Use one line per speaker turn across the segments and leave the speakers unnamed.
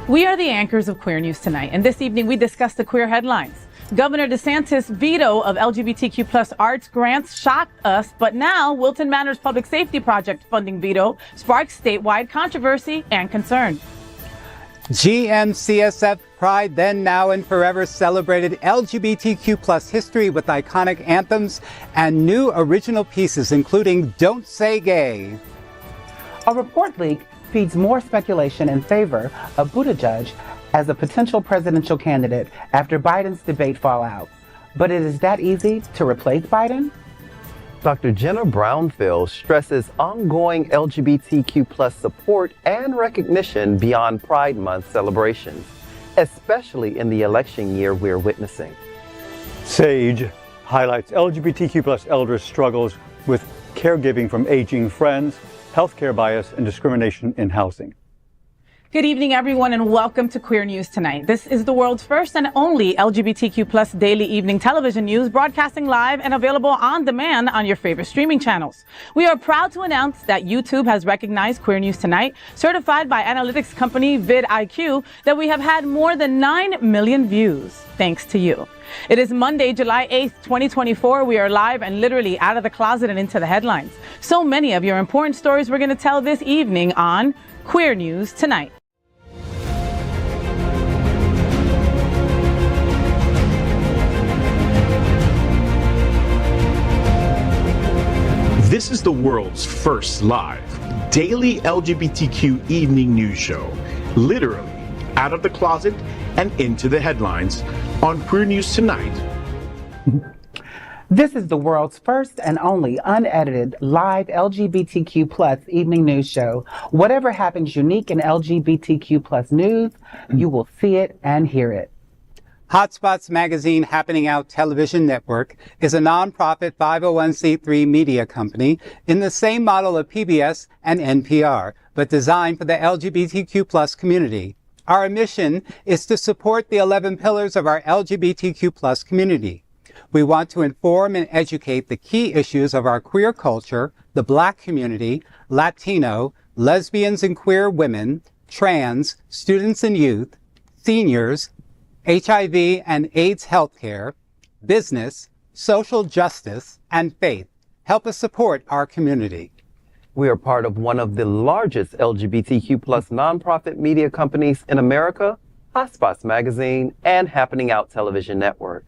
We are the anchors of Queer News Tonight, and this evening we discuss the queer headlines. Governor DeSantis' veto of LGBTQ plus arts grants shocked us, but now Wilton Manors Public Safety Project funding veto sparks statewide controversy and concern.
GMCSF Pride Then, Now, and Forever celebrated LGBTQ plus history with iconic anthems and new original pieces, including Don't Say Gay.
A report leak feeds more speculation in favor of Buttigieg as a potential presidential candidate after Biden's debate fallout. But it is that easy to replace Biden?
Dr. Jenna Brownfield stresses ongoing LGBTQ plus support and recognition beyond Pride Month celebrations, especially in the election year we're witnessing.
SAGE highlights LGBTQ plus elders' struggles with caregiving from aging friends, healthcare bias, and discrimination in housing.
Good evening, everyone, and welcome to Queer News Tonight. This is the world's first and only LGBTQ plus daily evening television news, broadcasting live and available on demand on your favorite streaming channels. We are proud to announce that YouTube has recognized Queer News Tonight, certified by analytics company vidIQ, that we have had more than 9 million views, thanks to you. It is Monday, July 8th, 2024. We are live and literally out of the closet and into the headlines. So many of your important stories we're going to tell this evening on Queer News Tonight.
This is the world's first live daily LGBTQ evening news show, literally out of the closet and into the headlines on Queer News Tonight.
This is the world's first and only unedited live LGBTQ plus evening news show. Whatever happens unique in LGBTQ plus news, you will see it and hear it.
Hotspots Magazine Happening Out Television Network is a nonprofit 501c3 media company in the same model of PBS and NPR, but designed for the LGBTQ plus community. Our mission is to support the 11 pillars of our LGBTQ plus community. We want to inform and educate the key issues of our queer culture, the Black community, Latino, lesbians and queer women, trans, students and youth, seniors, HIV and AIDS healthcare, business, social justice, and faith. Help us support our community.
We are part of one of the largest LGBTQ plus nonprofit media companies in America, Hotspots Magazine and Happening Out Television Network.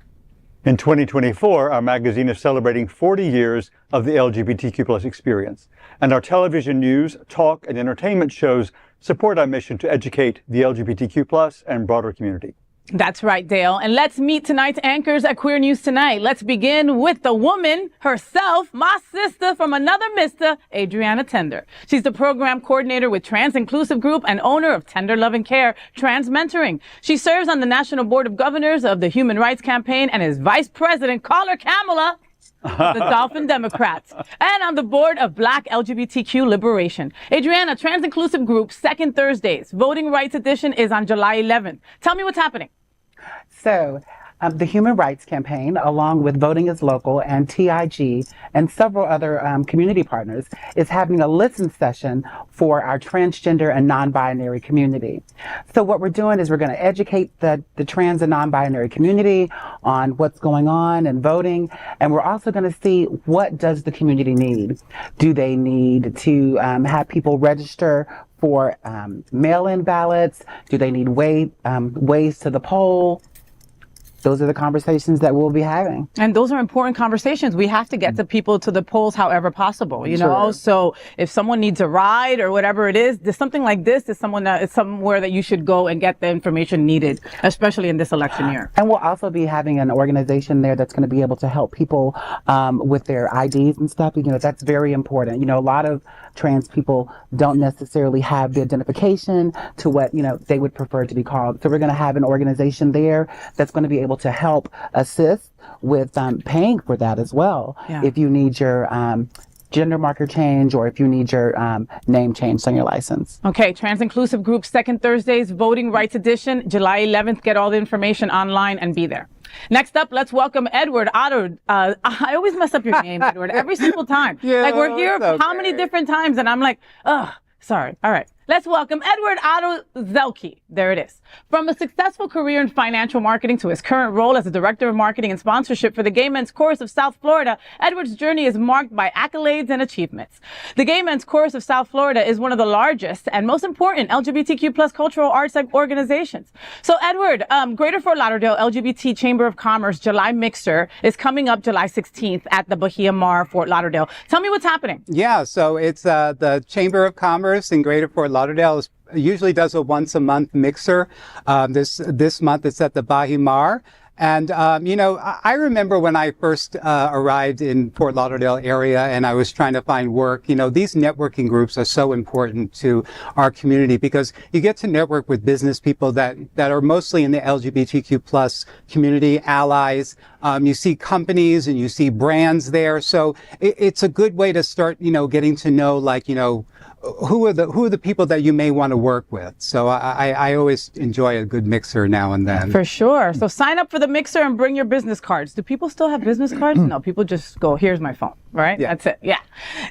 In 2024, our magazine is celebrating 40 years of the LGBTQ plus experience, and our television news, talk, and entertainment shows support our mission to educate the LGBTQ plus and broader community.
That's right, Dale. And let's meet tonight's anchors at Queer News Tonight. Let's begin with the woman herself, my sister from another mister, Adrianna Tender. She's the program coordinator with Trans Inclusive Group and owner of Tender Love and Care Trans Mentoring. She serves on the National Board of Governors of the Human Rights Campaign and is vice president, call her Kamala, of the Dolphin Democrats, and on the board of Black LGBTQ Liberation. Adrianna, Trans Inclusive Group, second Thursdays. Voting Rights Edition is on July 11th. Tell me what's happening.
So, the Human Rights Campaign, along with Voting is Local and TIG and several other community partners, is having a listen session for our transgender and non-binary community. So what we're doing is we're going to educate the trans and non-binary community on what's going on and voting, and we're also going to see what does the community need. Do they need to have people register for mail-in ballots? Do they need ways to the poll? Those are the conversations that we'll be having.
And those are important conversations. We have to get the people to the polls however possible, you know? So if someone needs a ride or whatever it is, something like this is somewhere that you should go and get the information needed, especially in this election year.
And we'll also be having an organization there that's going to be able to help people with their IDs and stuff. You know, that's very important. You know, a lot of trans people don't necessarily have the identification to what, you know, they would prefer to be called. So we're going to have an organization there that's going to be able to help assist with paying for that as well. Yeah. If you need your gender marker change or if you need your name changed on your license.
Okay, Trans Inclusive Group, second Thursdays, Voting Rights Edition, July 11th. Get all the information online and be there. Next up, let's welcome Edward Otto. I always mess up your name, Edward, every single time.
Yeah,
like we're here how many different times and I'm like, ugh, sorry. All right. Let's welcome Otto Zielke. There it is. From a successful career in financial marketing to his current role as the Director of Marketing and Sponsorship for the Gay Men's Chorus of South Florida, Edward's journey is marked by accolades and achievements. The Gay Men's Chorus of South Florida is one of the largest and most important LGBTQ plus cultural arts organizations. So Edward, Greater Fort Lauderdale LGBT Chamber of Commerce July Mixer is coming up July 16th at the Bahia Mar, Fort Lauderdale. Tell me what's happening.
Yeah, so it's the Chamber of Commerce in Greater Fort Lauderdale usually does a once a month mixer. This month it's at the Bahia Mar. And, I remember when I first arrived in Fort Lauderdale area and I was trying to find work, these networking groups are so important to our community because you get to network with business people that are mostly in the LGBTQ plus community, allies. You see companies and you see brands there. So it's a good way to start, getting to know, who are the people that you may want to work with. So I always enjoy a good mixer now and then.
For sure. So sign up for the mixer and bring your business cards. Do people still have business cards? No, people just go, here's my phone, right?
Yeah.
That's it. Yeah.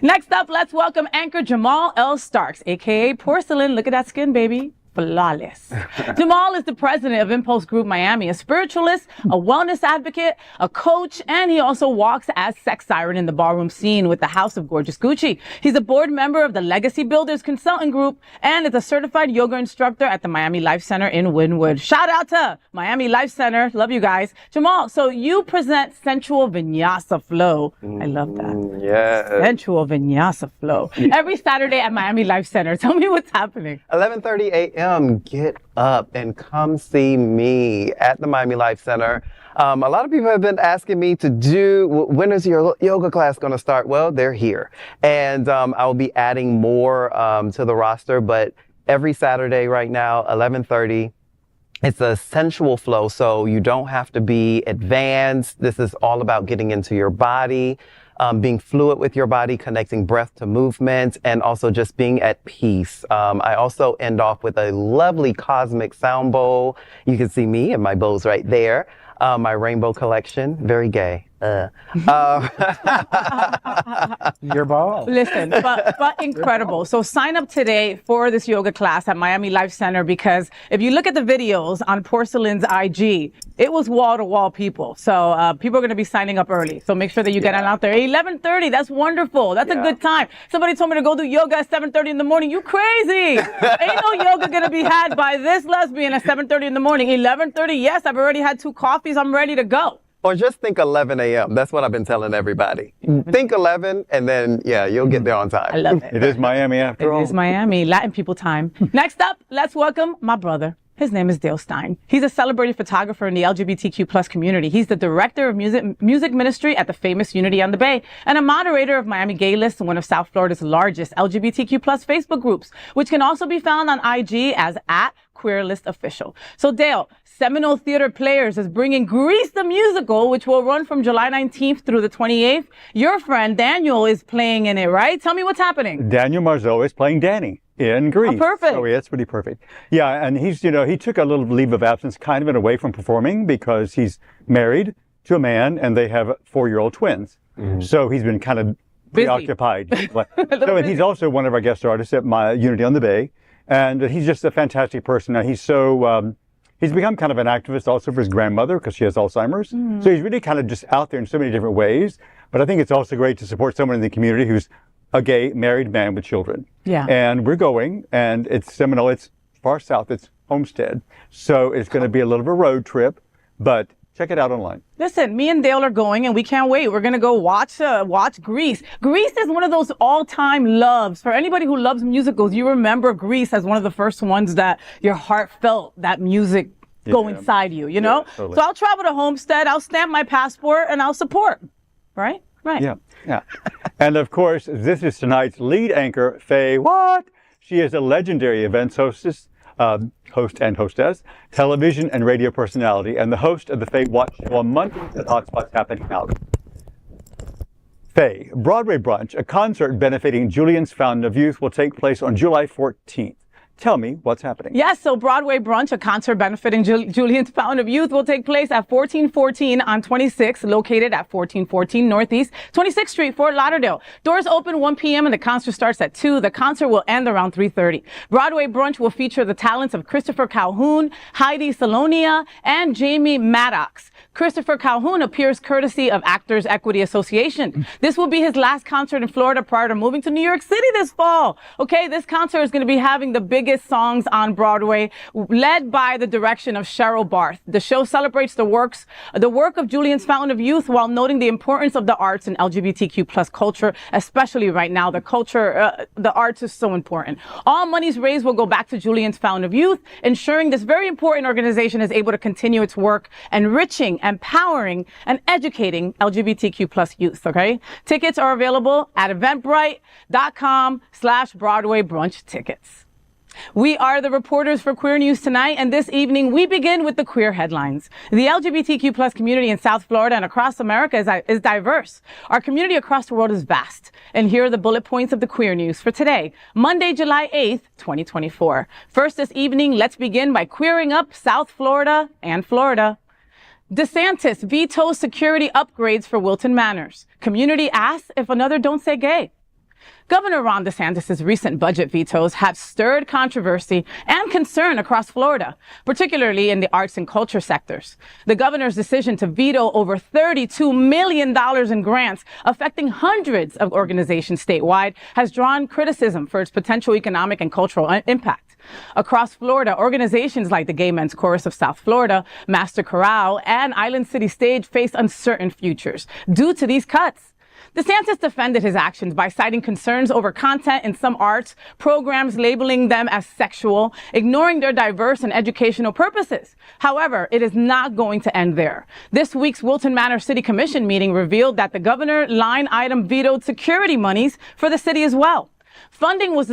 Next up, let's welcome anchor Jamaal Starks, aka Porcelain. Look at that skin, baby. Flawless. Jamaal is the president of Impulse Group Miami, a spiritualist, a wellness advocate, a coach, and he also walks as sex siren in the ballroom scene with the House of Gorgeous Gucci. He's a board member of the Legacy Builders Consultant Group and is a certified yoga instructor at the Miami Life Center in Wynwood. Shout out to Miami Life Center. Love you guys. Jamaal, so you present Sensual Vinyasa Flow. I love that.
Yeah.
Sensual Vinyasa Flow. Every Saturday at Miami Life Center. Tell me what's happening.
11:30 a.m. Get up and come see me at the Miami Life Center. A lot of people have been asking me to when is your yoga class going to start? Well, they're here. And I will be adding more to the roster, but every Saturday right now, 11:30, it's a sensual flow, so you don't have to be advanced. This is all about getting into your body. Being fluid with your body, connecting breath to movement, and also just being at peace. I also end off with a lovely cosmic sound bowl. You can see me and my bowls right there. My rainbow collection, very gay.
Your ball.
Listen, but incredible. So sign up today for this yoga class at Miami Life Center because if you look at the videos on Porcelain's IG, it was wall-to-wall people. So people are going to be signing up early. So make sure that you get on out there. 11:30, that's wonderful. That's a good time. Somebody told me to go do yoga at 7:30 in the morning. You crazy. Ain't no yoga going to be had by this lesbian at 7:30 in the morning. 11:30, yes, I've already had 2 coffees. I'm ready to go.
Or just think 11 a.m. That's what I've been telling everybody. Think 11 and then, you'll get there on time.
I love it.
It is Miami after all.
It is Miami, Latin people time. Next up, let's welcome my brother. His name is Dale Stine. He's a celebrated photographer in the LGBTQ plus community. He's the director of music ministry at the famous Unity on the Bay and a moderator of Miami Gay List, one of South Florida's largest LGBTQ plus Facebook groups, which can also be found on IG as @QueerListOfficial. So Dale, Seminole Theater Players is bringing Grease the Musical, which will run from July 19th through the 28th. Your friend Daniel is playing in it, right? Tell me what's happening.
Daniel Marceau is playing Danny in Grease.
Oh, perfect.
Oh, yeah, that's pretty perfect. Yeah, and he's, he took a little leave of absence kind of in away from performing because he's married to a man and they have 4-year-old twins. Mm-hmm. So he's been kind of preoccupied. And he's also one of our guest artists at my Unity on the Bay. And he's just a fantastic person. And he's so, he's become kind of an activist also for his grandmother because she has Alzheimer's. Mm-hmm. So he's really kind of just out there in so many different ways. But I think it's also great to support someone in the community who's a gay married man with children. Yeah. And we're going, and it's Seminole, it's far south, it's Homestead. So it's going to be a little of a road trip, but check it out online.
Listen, me and Dale are going and we can't wait. We're going to go watch Grease. Grease is one of those all-time loves. For anybody who loves musicals, you remember Grease as one of the first ones that your heart felt that music go inside you, you know? Totally. So I'll travel to Homestead, I'll stamp my passport, and I'll support. Right? Right.
Yeah. And of course, this is tonight's lead anchor, FayWhat. She is a legendary events hostess, host and hostess, television and radio personality, and the host of the FayWhat show on Mondays at Hotspots happening now. Faye, Broadway Brunch, a concert benefiting Julian's Fountain of Youth, will take place on July 14th. Tell me what's happening.
Yes, so Broadway Brunch, a concert benefiting Julian's Fountain of Youth, will take place at 1414 on 26, located at 1414 Northeast 26th Street, Fort Lauderdale. Doors open 1 p.m. and the concert starts at 2. The concert will end around 3:30. Broadway Brunch will feature the talents of Christopher Calhoun, Heidi Salonia, and Jamie Maddox. Christopher Calhoun appears courtesy of Actors Equity Association. This will be his last concert in Florida prior to moving to New York City this fall. Okay, this concert is going to be having the biggest songs on Broadway, led by the direction of Cheryl Barth. The show celebrates the work of Julian's Fountain of Youth while noting the importance of the arts and LGBTQ plus culture, especially right now. The arts is so important. All monies raised will go back to Julian's Fountain of Youth, ensuring this very important organization is able to continue its work, enriching, empowering, and educating LGBTQ plus youth. Okay, tickets are available at eventbrite.com/Broadway Brunch tickets. We are the reporters for Queer News Tonight, and this evening we begin with the queer headlines. The LGBTQ plus community in South Florida and across America is diverse. Our community across the world is vast. And here are the bullet points of the queer news for today, Monday, July 8th, 2024. First this evening, let's begin by queering up South Florida and Florida. DeSantis vetoes security upgrades for Wilton Manors. Community asks if another don't say gay. Governor Ron DeSantis' recent budget vetoes have stirred controversy and concern across Florida, particularly in the arts and culture sectors. The governor's decision to veto over $32 million in grants affecting hundreds of organizations statewide has drawn criticism for its potential economic and cultural impact. Across Florida, organizations like the Gay Men's Chorus of South Florida, Master Chorale, and Island City Stage face uncertain futures due to these cuts. DeSantis defended his actions by citing concerns over content in some arts programs, labeling them as sexual, ignoring their diverse and educational purposes. However, it is not going to end there. This week's Wilton Manor City Commission meeting revealed that the governor line item vetoed security monies for the city as well. Funding was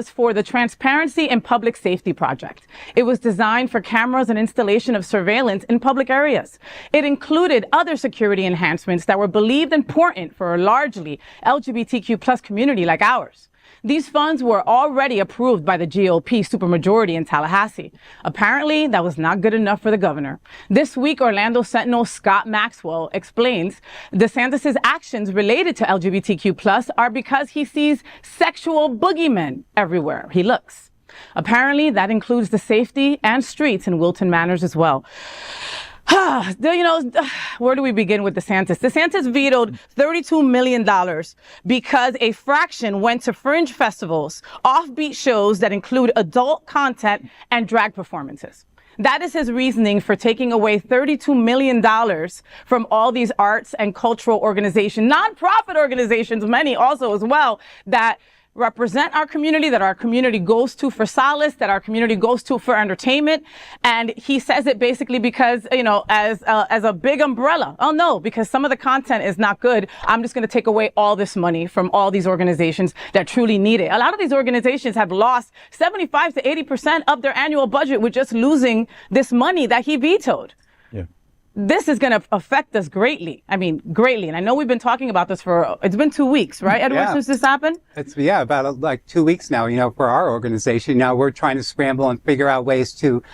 for the Transparency and Public Safety Project. It was designed for cameras and installation of surveillance in public areas. It included other security enhancements that were believed important for a largely LGBTQ plus community like ours. These funds were already approved by the GOP supermajority in Tallahassee. Apparently, that was not good enough for the governor. This week, Orlando Sentinel Scott Maxwell explains DeSantis' actions related to LGBTQ+ are because he sees sexual boogeymen everywhere he looks. Apparently, that includes the safety and streets in Wilton Manors as well. Where do we begin with DeSantis? DeSantis vetoed $32 million because a fraction went to fringe festivals, offbeat shows that include adult content and drag performances. That is his reasoning for taking away $32 million from all these arts and cultural organizations, nonprofit organizations, many also as well, that represent our community, that our community goes to for solace, that our community goes to for entertainment. And he says it basically because, as a big umbrella. Oh no, because some of the content is not good. I'm just going to take away all this money from all these organizations that truly need it. A lot of these organizations have lost 75 to 80% of their annual budget with just losing this money that he vetoed.
Yeah.
This is going to affect us greatly. I mean, greatly. And I know we've been talking about this it's been 2 weeks, right, Edward, since this happened?
It's, about like 2 weeks now, for our organization. Now we're trying to scramble and figure out ways to,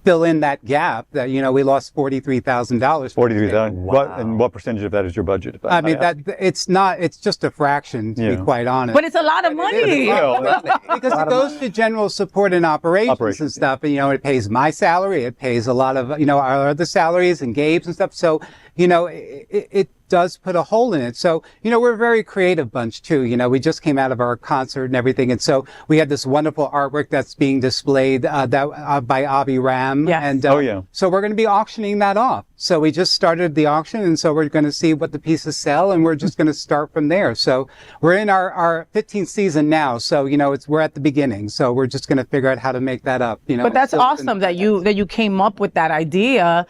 fill in that gap that, we lost $43,000.
$43,000.
Wow.
What percentage of that is your budget?
It's just a fraction, to be quite honest.
But it's a lot of money.
Because it goes to general support and operations and stuff. And, it pays my salary. It pays a lot of, our other salaries and Gabe's and stuff. So, it does put a hole in it. So, we're a very creative bunch too. We just came out of our concert and everything. And so we had this wonderful artwork that's being displayed, by Avi Ram.
Yes.
And,
so
we're going to be auctioning that off. So we just started the auction. And so we're going to see what the pieces sell, and we're just going to start from there. So we're in our 15th season now. So, we're at the beginning. So we're just going to figure out how to make that up,
But that's awesome that you came up with that idea,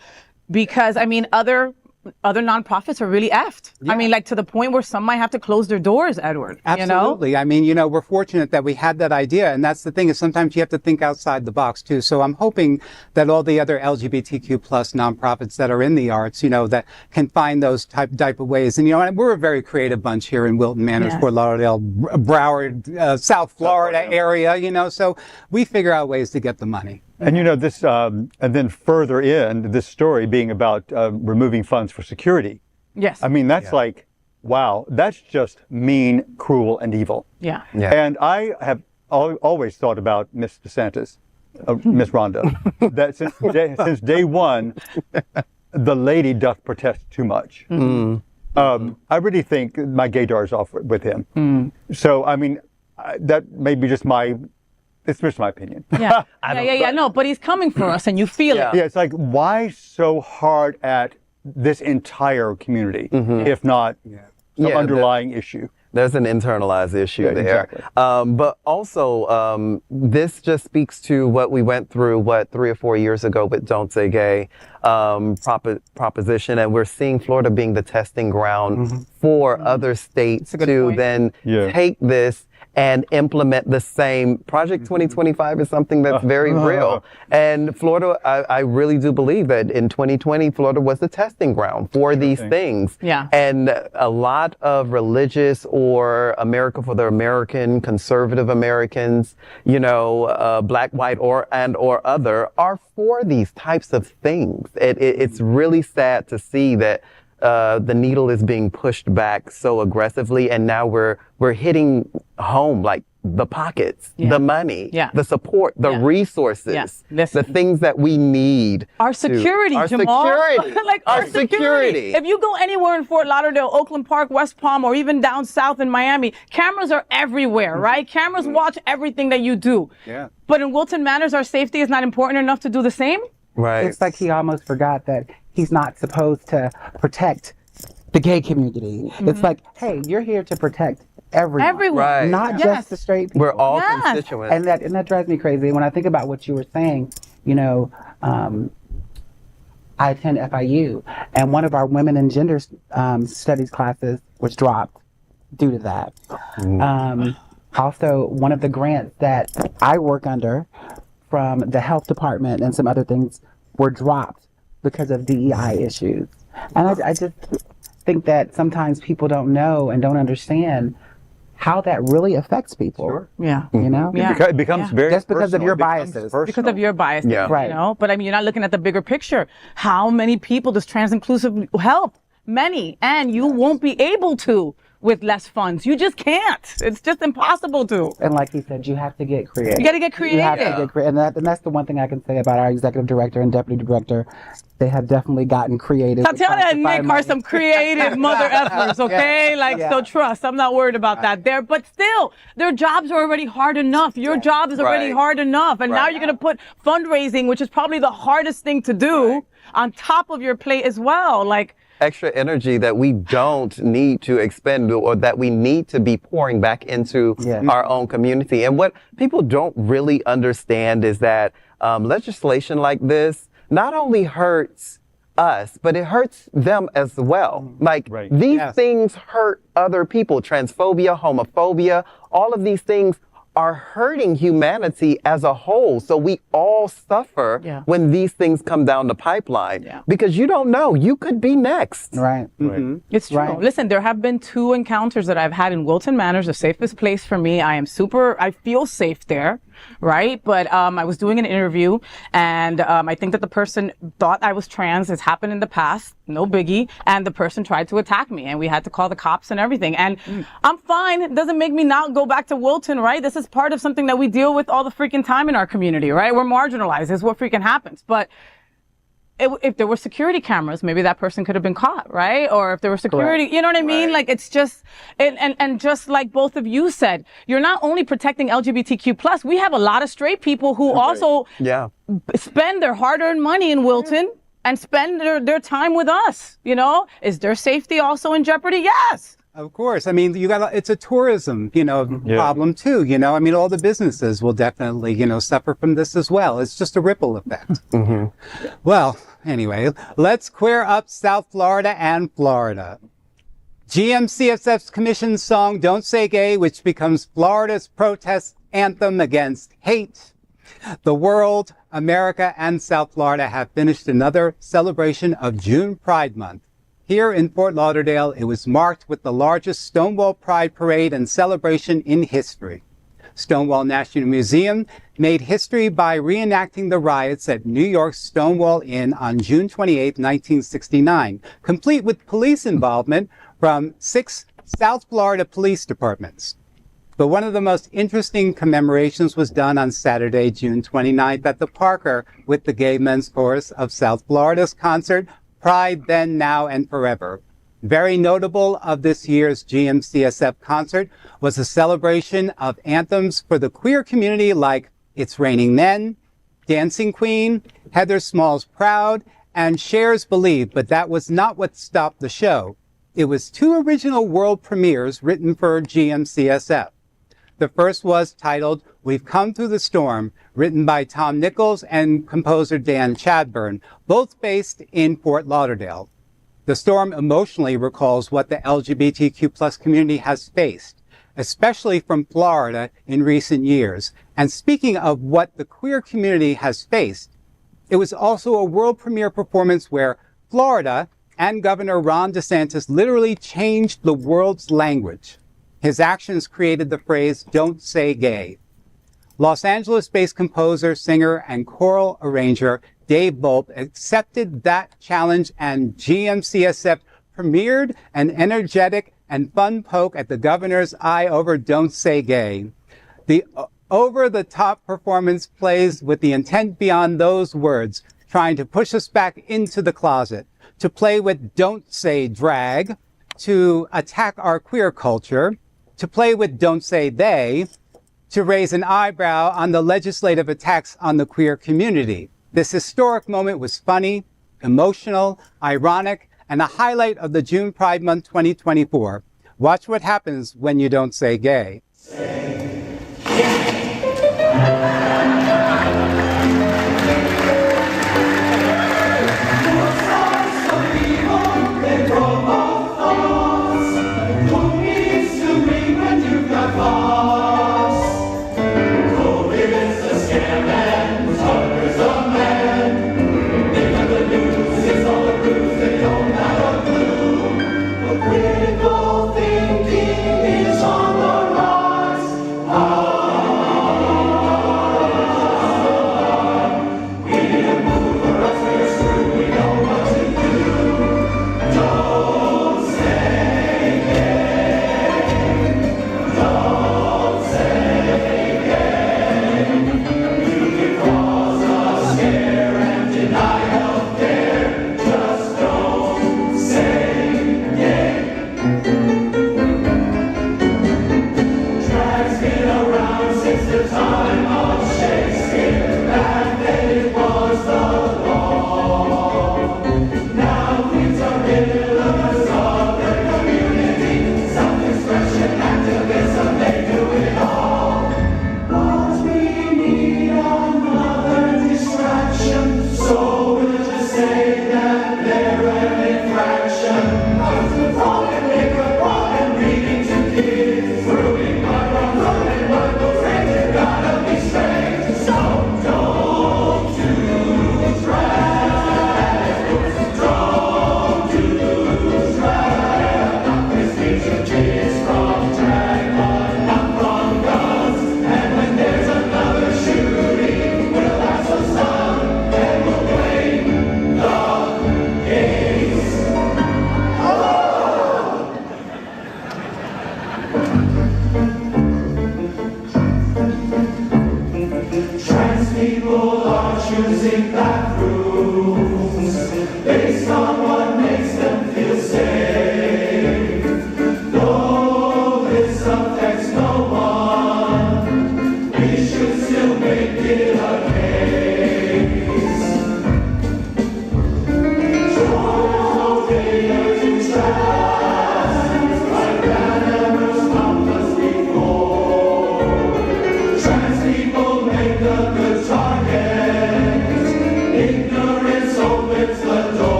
because other other nonprofits are really effed. I mean, like to the point where some might have to close their doors, Edward.
Absolutely.
You know?
I mean, we're fortunate that we had that idea. And that's the thing, is sometimes you have to think outside the box too. So I'm hoping that all the other LGBTQ plus nonprofits that are in the arts, that can find those type of ways. And, and we're a very creative bunch here in Wilton, Manors, Fort Lauderdale, Broward, South Florida area, so we figure out ways to get the money.
And this, and then further in this story being about removing funds for security.
Yes.
I mean, that's like, wow, that's just mean, cruel, and evil.
Yeah.
And I have always thought about Miss DeSantis, Miss Rondo, that since day one, the lady doth protest too much. I really think my gaydar's off with him. So, I mean, that may be just it's just my opinion.
Yeah. No, but he's coming for us and you feel it.
Yeah, it's like, why so hard at this entire community, if not some underlying issue?
There's an internalized issue there.
Exactly.
But also, this just speaks to what we went through, 3 or 4 years ago with Don't Say Gay proposition. And we're seeing Florida being the testing ground for other states to then take this and implement the same. Project 2025 is something that's very real. And Florida, I really do believe that in 2020, Florida was the testing ground for these things.
Yeah.
And a lot of religious or America for the American, conservative Americans, black, white, or other, are for these types of things. It's really sad to see that the needle is being pushed back so aggressively, and now we're hitting home, like the pockets, the money, the support, the resources, the things that we need.
Our security, Jamaal. Like our security. If you go anywhere in Fort Lauderdale, Oakland Park, West Palm, or even down south in Miami, cameras are everywhere, right? Cameras watch everything that you do. Yeah. But in Wilton Manors, our safety is not important enough to do the same?
Right.
It's like he almost forgot that he's not supposed to protect the gay community. It's like, hey, you're here to protect everyone.
Right.
Not just the straight people.
We're all constituents.
And that drives me crazy. When I think about what you were saying, I attend FIU, and one of our women and gender studies classes was dropped due to that. Also, one of the grants that I work under from the health department and some other things were dropped because of DEI issues. And I just think that sometimes people don't know and don't understand how that really affects people.
Sure.
Yeah.
It becomes very
just because of
personal.
your biases.
Because of your biases,
Right.
But I mean, you're not looking at the bigger picture. How many people does trans-inclusive help? Many. And you won't be able to with less funds. You just can't. It's just impossible to.
And like he said, you have to get creative.
You got to get creative.
You have to get creative. And that's the one thing I can say about our executive director and deputy director. They have definitely gotten creative.
Tatiana and Nick are some creative mother effers, okay? So trust, I'm not worried about that there. But still, their jobs are already hard enough. Your job is already hard enough. And now you're going to put fundraising, which is probably the hardest thing to do, on top of your plate as well.
Extra energy that we don't need to expend, or that we need to be pouring back into our own community. And what people don't really understand is that legislation like this not only hurts us, but it hurts them as well. These things hurt other people. Transphobia, homophobia, all of these things are hurting humanity as a whole. So we all suffer when these things come down the pipeline, because you don't know, you could be next.
Right.
It's true.
Right.
Listen, there have been 2 encounters that I've had in Wilton Manors, the safest place for me. I feel safe there. Right. But I was doing an interview, and I think that the person thought I was trans. It's happened in the past. No biggie. And the person tried to attack me, and we had to call the cops and everything. And I'm fine. It doesn't make me not go back to Wilton. Right. This is part of something that we deal with all the freaking time in our community. Right. We're marginalized. This is what freaking happens. But if there were security cameras, maybe that person could have been caught, right? Or if there were security, you know what I mean? It's just, and just like both of you said, you're not only protecting LGBTQ+, we have a lot of straight people who also spend their hard-earned money in Wilton and spend their time with us, Is their safety also in jeopardy? Yes.
Of course. I mean, it's a tourism, problem too, I mean, all the businesses will definitely, suffer from this as well. It's just a ripple effect. Well, anyway, let's queer up South Florida and Florida. GMCSF's commission song, Don't Say Gay, which becomes Florida's protest anthem against hate. The world, America, and South Florida have finished another celebration of June Pride Month. Here in Fort Lauderdale, it was marked with the largest Stonewall Pride Parade and celebration in history. Stonewall National Museum made history by reenacting the riots at New York's Stonewall Inn on June 28, 1969, complete with police involvement from 6 South Florida police departments. But one of the most interesting commemorations was done on Saturday, June 29th at the Parker with the Gay Men's Chorus of South Florida's concert, Pride Then, Now, and Forever. Very notable of this year's GMCSF concert was a celebration of anthems for the queer community like It's Raining Men, Dancing Queen, Heather Small's Proud, and Cher's Believe, but that was not what stopped the show. It was 2 original world premieres written for GMCSF. The first was titled We've Come Through the Storm, written by Tom Nichols and composer Dan Chadburn, both based in Fort Lauderdale. The storm emotionally recalls what the LGBTQ+ community has faced, especially from Florida in recent years. And speaking of what the queer community has faced, it was also a world premiere performance where Florida and Governor Ron DeSantis literally changed the world's language. His actions created the phrase, Don't Say Gay. Los Angeles-based composer, singer, and choral arranger Dave Volpe accepted that challenge, and GMCSF premiered an energetic and fun poke at the governor's eye over Don't Say Gay. The over-the-top performance plays with the intent beyond those words, trying to push us back into the closet, to play with Don't Say Drag, to attack our queer culture, to play with Don't Say They, to raise an eyebrow on the legislative attacks on the queer community. This historic moment was funny, emotional, ironic, and a highlight of the June Pride Month 2024. Watch what happens when you don't say gay.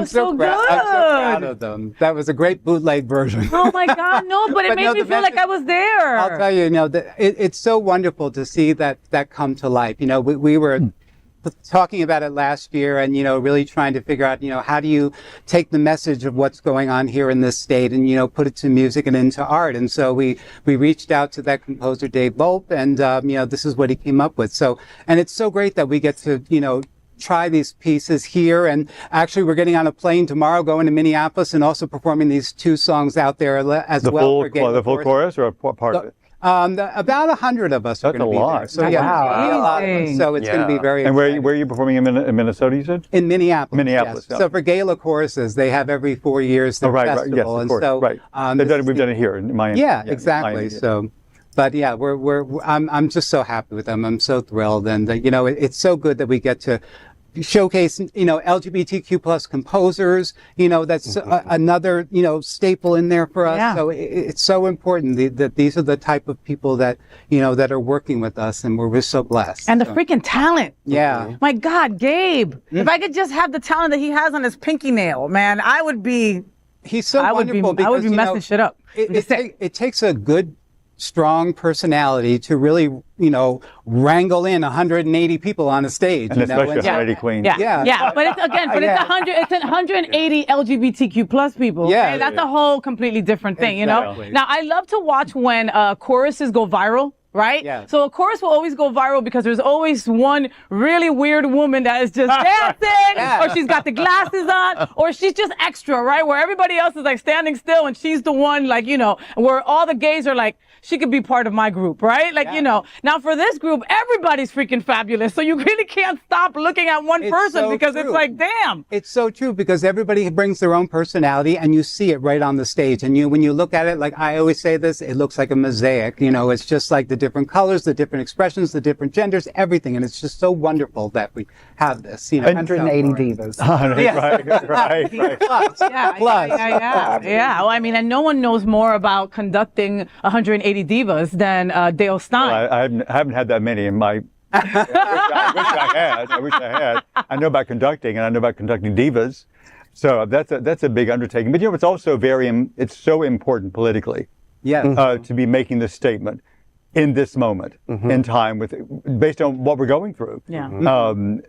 was so good.
I'm so proud of them. That was a great bootleg version.
Oh my God, no, but it made me feel like I was there.
I'll tell you, it's so wonderful to see that come to life. We were talking about it last year and, really trying to figure out, how do you take the message of what's going on here in this state and, put it to music and into art. And so we reached out to that composer, Dave Volp, and, this is what he came up with. So, and it's so great that we get to, try these pieces here. And actually, we're getting on a plane tomorrow, going to Minneapolis and also performing these 2 songs out there as well.
The full chorus or a part of it?
About 100 of us are going to be there. So
Wow.
a lot of them. So it's going to be very
And
exciting.
where are you performing in Minnesota, you said?
In Minneapolis.
Minneapolis,
yes.
yeah.
So for Gala choruses, they have every 4 years their
Right,
festival.
yes, of course,
and so,
right. We've done it here in Miami.
Yeah, exactly.
Miami,
So, but yeah, I'm just so happy with them. I'm so thrilled, and it's so good that we get to showcase, LGBTQ plus composers, that's another, staple in there for us.
Yeah.
So it's so important that these are the type of people that, that are working with us, and we're so blessed.
And the freaking talent.
Yeah.
My God, Gabe, if I could just have the talent that he has on his pinky nail, man, I would be.
He's so
I would be
wonderful because,
messing shit up.
It takes a good, strong personality to really, wrangle in 180 people on a stage.
And especially
and,
180 queens.
Yeah. But it's 180 LGBTQ plus people.
Yeah.
Okay? That's a whole completely different thing,
Exactly.
Now, I love to watch when choruses go viral. Right?
Yeah.
So a chorus will always go viral because there's always one really weird woman that is just dancing, or she's got the glasses on, or she's just extra, right? Where everybody else is like standing still and she's the one, like, where all the gays are like, she could be part of my group, right? Like, Now for this group, everybody's freaking fabulous. So you really can't stop looking at one person because it's like, damn.
It's so true because everybody brings their own personality and you see it right on the stage. And when you look at it, like I always say this, it looks like a mosaic. It's just like the different colors, the different expressions, the different genders, everything. And it's just so wonderful that we have this.
180 divas.
Right.
Plus.
Yeah. Well, I mean, and no one knows more about conducting 180 divas than Dale Stine.
Well, I haven't had that many in my. I wish I had. I know about conducting, and I know about conducting divas. So that's a big undertaking. But it's also it's so important politically.
Yes.
To be making this statement in this moment in time based on what we're going through.
Yeah.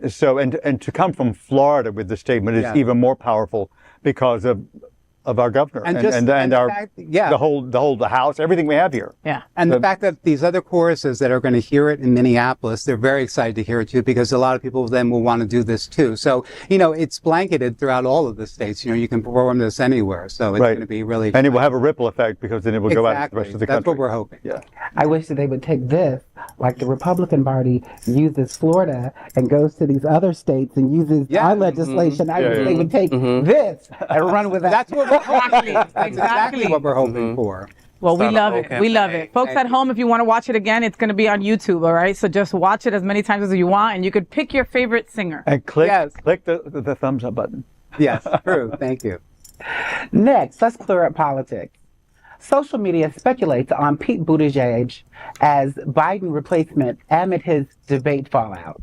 So and to come from Florida with the statement is even more powerful because of our governor and our fact, the house, everything we have here.
Yeah.
And the fact that these other choruses that are going to hear it in Minneapolis, they're very excited to hear it too, because a lot of people then will want to do this too. So, it's blanketed throughout all of the states. You can perform this anywhere. So it's going to be really
And it will have a ripple effect because then it will go out to the rest of the country.
That's what we're hoping.
Yeah.
I wish that they would take this, like the Republican Party uses Florida and goes to these other states and uses our legislation. I wish they would take this and run with that.
That's what we're hoping. That's exactly what we're hoping for.
Well, we love it. We love it. Folks at home, if you want to watch it again, it's going to be on YouTube, all right? So just watch it as many times as you want, and you could pick your favorite singer.
And click the thumbs up button.
Yes, true. Thank you.
Next, let's clear up politics. Social media speculates on Pete Buttigieg as Biden replacement amid his debate fallout.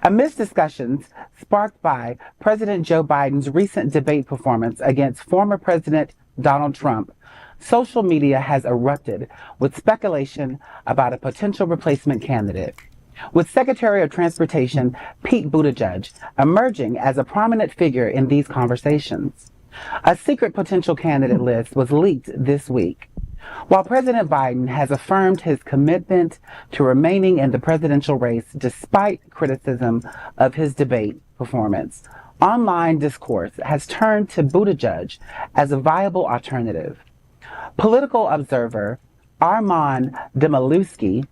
Amidst discussions sparked by President Joe Biden's recent debate performance against former President Donald Trump, social media has erupted with speculation about a potential replacement candidate, with Secretary of Transportation Pete Buttigieg emerging as a prominent figure in these conversations. A secret potential candidate list was leaked this week. While President Biden has affirmed his commitment to remaining in the presidential race despite criticism of his debate performance, online discourse has turned to Buttigieg as a viable alternative. Political observer Armand Demiluski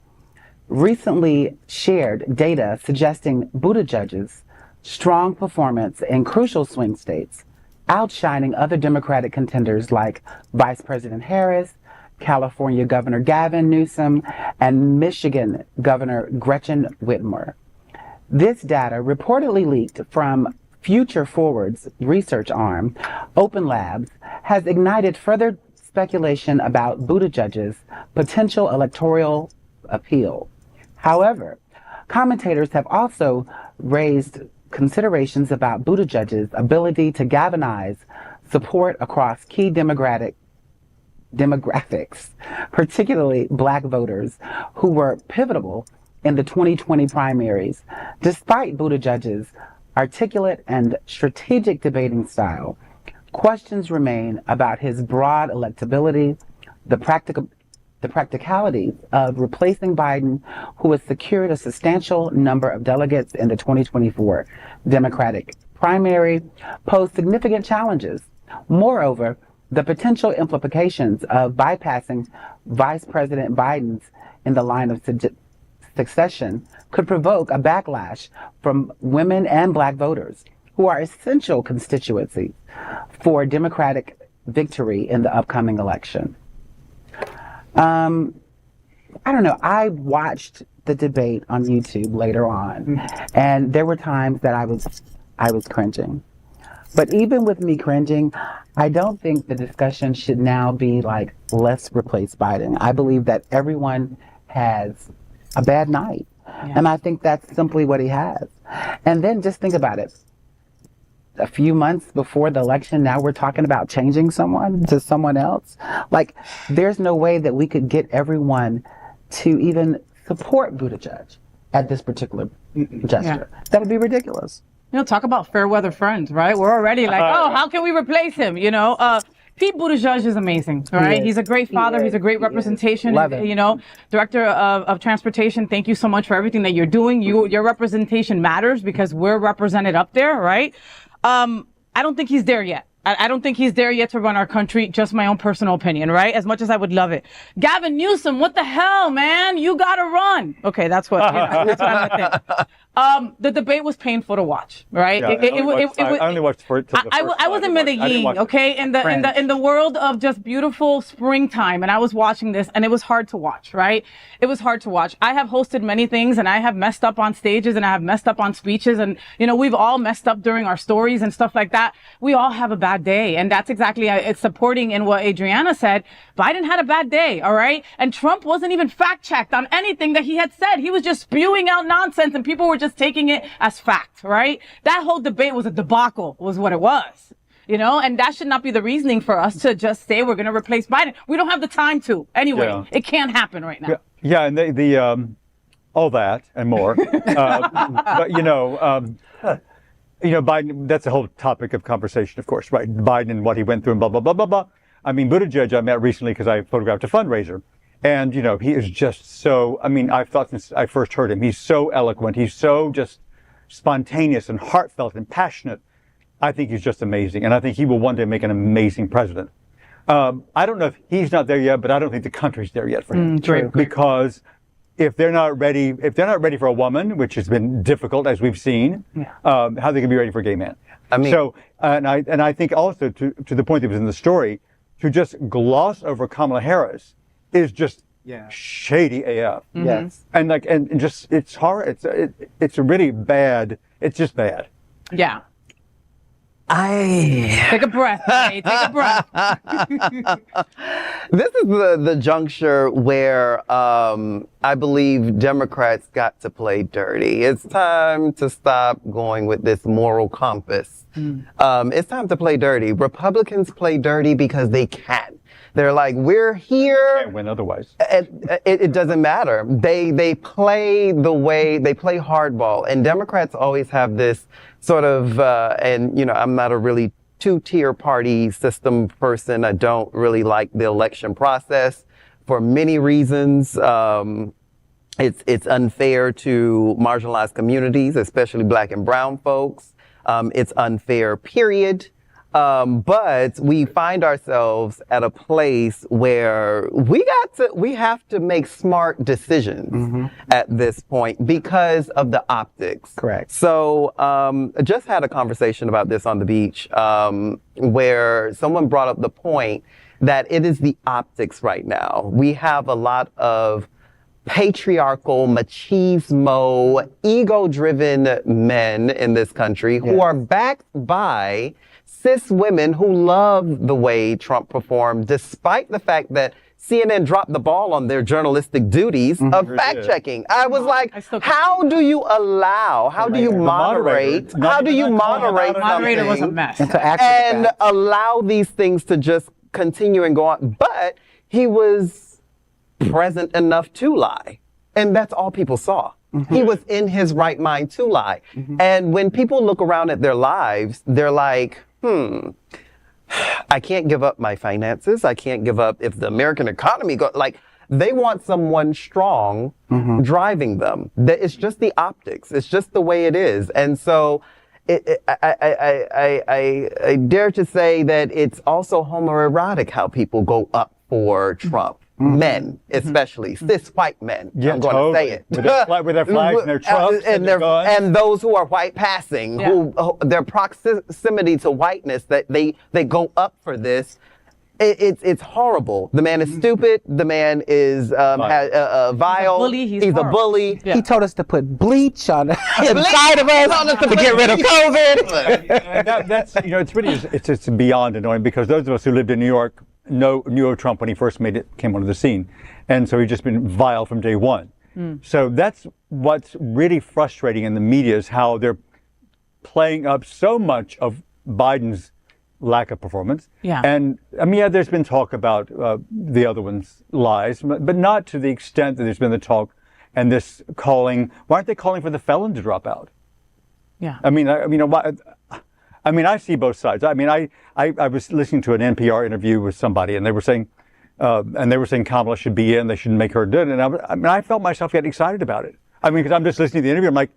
recently shared data suggesting Buttigieg's strong performance in crucial swing states, outshining other Democratic contenders like Vice President Harris, California Governor Gavin Newsom, and Michigan Governor Gretchen Whitmer. This data, reportedly leaked from Future Forward's research arm, Open Labs, has ignited further speculation about Buttigieg's potential electoral appeal. However, commentators have also raised considerations about Buttigieg's ability to galvanize support across key demographics, particularly Black voters who were pivotal in the 2020 primaries. Despite Buttigieg's articulate and strategic debating style, questions remain about his broad electability, the practicalities of replacing Biden, who has secured a substantial number of delegates in the 2024 Democratic primary, pose significant challenges. Moreover, the potential implications of bypassing Vice President Biden's in the line of succession could provoke a backlash from women and Black voters, who are essential constituencies for Democratic victory in the upcoming election. I don't know. I watched the debate on YouTube later on, and there were times that I was cringing. But even with me cringing, I don't think the discussion should now be like, let's replace Biden. I believe that everyone has a bad night. Yeah. And I think that's simply what he has. And then just think about it. A few months before the election, now we're talking about changing someone to someone else. Like, there's no way that we could get everyone to even support Buttigieg at this particular gesture. Yeah. That would be ridiculous.
You know, talk about fair weather friends, right? We're already like, oh, how can we replace him? You know, Pete Buttigieg is amazing, right? He's a great father. He's a great representation. You know, Director of Transportation, thank you so much for everything that you're doing. Your representation matters because we're represented up there, right? I don't think he's there yet. I don't think he's there yet to run our country. Just my own personal opinion, right? As much as I would love it. Gavin Newsom, what the hell, man? You gotta run. Okay, that's what that's what I would think. The debate was painful to watch, right?
Yeah, I only watched for it.
I was in Medellin, okay, in the world of just beautiful springtime, and I was watching this, and it was hard to watch, right? It was hard to watch. I have hosted many things, and I have messed up on stages, and I have messed up on speeches, and you know, we've all messed up during our stories and stuff like that. We all have a bad day, and that's exactly it's supporting in what Adrianna said. Biden had a bad day, all right, and Trump wasn't even fact checked on anything that he had said. He was just spewing out nonsense, and people were just taking it as fact, right? That whole debate was a debacle, was what it was, you know, and that should not be the reasoning for us to just say we're going to replace Biden. We don't have the time to. Anyway, It can't happen right now.
Yeah, and the all that and more. But Biden, that's a whole topic of conversation, of course, right? Biden and what he went through and blah, blah, blah, blah, blah. I mean, Buttigieg I met recently because I photographed a fundraiser. And, you know, he is just so, I mean, I've thought since I first heard him, he's so eloquent. He's so just spontaneous and heartfelt and passionate. I think he's just amazing. And I think he will one day make an amazing president. I don't know if he's not there yet, but I don't think the country's there yet for him.
True.
Because if they're not ready for a woman, which has been difficult as we've seen, how they can be ready for a gay man. I mean, so, and I think also to the point that was in the story, to just gloss over Kamala Harris is just shady AF.
Mm-hmm. Yes.
And just, it's hard. It's really bad. It's just bad.
Yeah. Take a breath. Take a breath.
This is the juncture where I believe Democrats got to play dirty. It's time to stop going with this moral compass. It's time to play dirty. Republicans play dirty because they can. They're like, we're here.
Can't win otherwise.
It doesn't matter. They play the way they play hardball, and Democrats always have this sort of. And you know, I'm not a really two-tier party system person. I don't really like the election process for many reasons. It's unfair to marginalized communities, especially Black and brown folks. It's unfair, period. But we find ourselves at a place where we have to make smart decisions at this point because of the optics.
Correct.
So, I just had a conversation about this on the beach, where someone brought up the point that it is the optics right now. We have a lot of patriarchal, machismo, ego-driven men in this country who are backed by cis women who love the way Trump performed, despite the fact that CNN dropped the ball on their journalistic duties of fact checking. I was like, how do you allow, how do you moderate, how do you moderate
Moderator was a mess.
and allow these things to just continue and go on? But he was present enough to lie. And that's all people saw. He was in his right mind to lie. And when people look around at their lives, they're like, I can't give up my finances. I can't give up if the American economy they want someone strong driving them. It's just the optics. It's just the way it is. And so I dare to say that it's also homoerotic how people go up for Trump. Men, especially cis white men. I'm going to say it.
With their flags and their trucks and their guns.
And those who are white passing, who their proximity to whiteness, that they go up for this. It's horrible. The man is stupid. The man is vile. He's a bully.
He told us to put bleach on the inside of us to get rid of COVID.
That's it's really it's beyond annoying, because those of us who lived in New York knew of Trump when he first came onto the scene, and so he's just been vile from day one. So that's what's really frustrating in the media, is how they're playing up so much of Biden's lack of performance. And I mean, there's been talk about the other one's lies, but not to the extent that there's been the talk and this calling. Why aren't they calling for the felon to drop out? I mean, I see both sides. I mean, I was listening to an NPR interview with somebody, and they were saying Kamala should be in. They shouldn't make her do it. And I felt myself getting excited about it. I mean, because I'm just listening to the interview. I'm like,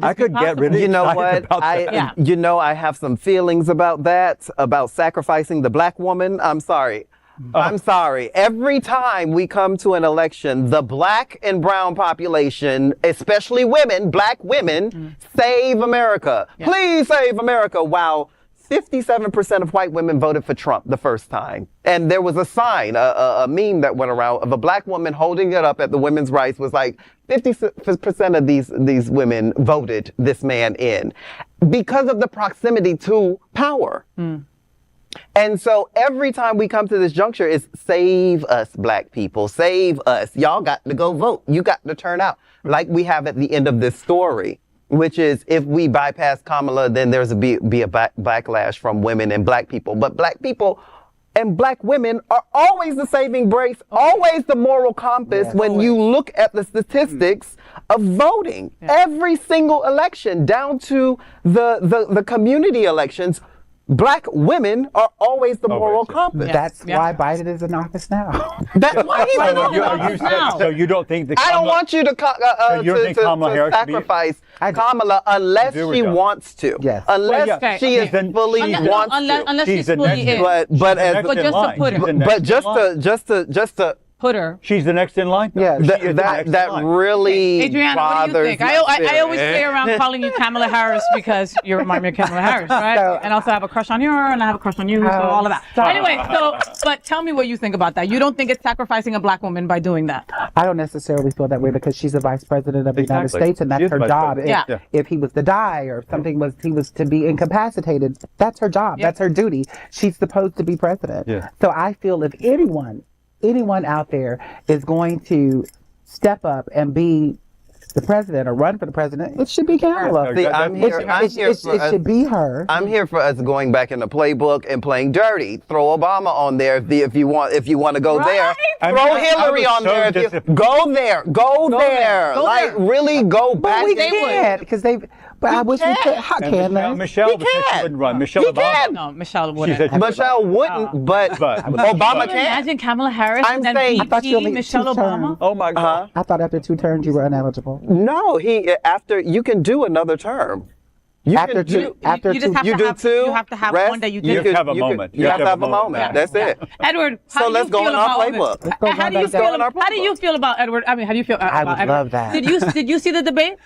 I could get really excited about that.
I have some feelings about that, about sacrificing the black woman. I'm sorry. I'm sorry. Every time we come to an election, the black and brown population, especially women, black women, save America. Please save America. Wow. 57% of white women voted for Trump the first time. And there was a sign, a meme that went around of a black woman holding it up at the women's rights, was like 50% of these women voted this man in because of the proximity to power. And so every time we come to this juncture, it's save us, black people, save us. Y'all got to go vote. You got to turn out, like we have at the end of this story, which is if we bypass Kamala, then there's be a backlash from women and black people. But black people and black women are always the saving grace, always the moral compass when you look at the statistics of voting. Every single election, down to the community elections, black women are always the moral compass.
That's why Biden is in office now.
That's why he's in office now.
So you don't think that
I don't want you to sacrifice Kamala unless she wants to.
Yes.
Unless she is fully wants to.
Unless she's fully in.
But just to
put her.
She's the next in line?
Yeah.
That really
Adrianna,
bothers
what do you think? I always play around calling you Kamala Harris because you remind me of Kamala Harris, right? And also I have a crush on you and I have a crush on you, so all of that. Anyway, but tell me what you think about that. You don't think it's sacrificing a black woman by doing that?
I don't necessarily feel that way because she's the vice president of the United States and that's her job. If he was to die or something he was to be incapacitated, that's her job. That's her duty. She's supposed to be president. So I feel if anyone out there is going to step up and be the president or run for the president, it should be Gala. It should be her.
I'm here for us going back in the playbook and playing dirty. Throw Obama on there if you want to go there. Throw Hillary on there. Go there. Like really go back.
But we can't because But I wish we could. How can they?
Michelle wouldn't run. Michelle Obama.
No, Michelle wouldn't.
Michelle wouldn't, but Obama can.
Imagine Kamala Harris and then VP Michelle Obama.
Oh my God!
I thought after 2 terms you were ineligible.
No, you can do another term.
After two,
you have to have
rest,
one that you
You have to have a moment.
You have to have a moment. That's it.
Edward,
so let's go in our playbook.
How do you feel about Edward? I mean, how do you feel about Edward?
I would love that.
Did you see the debate?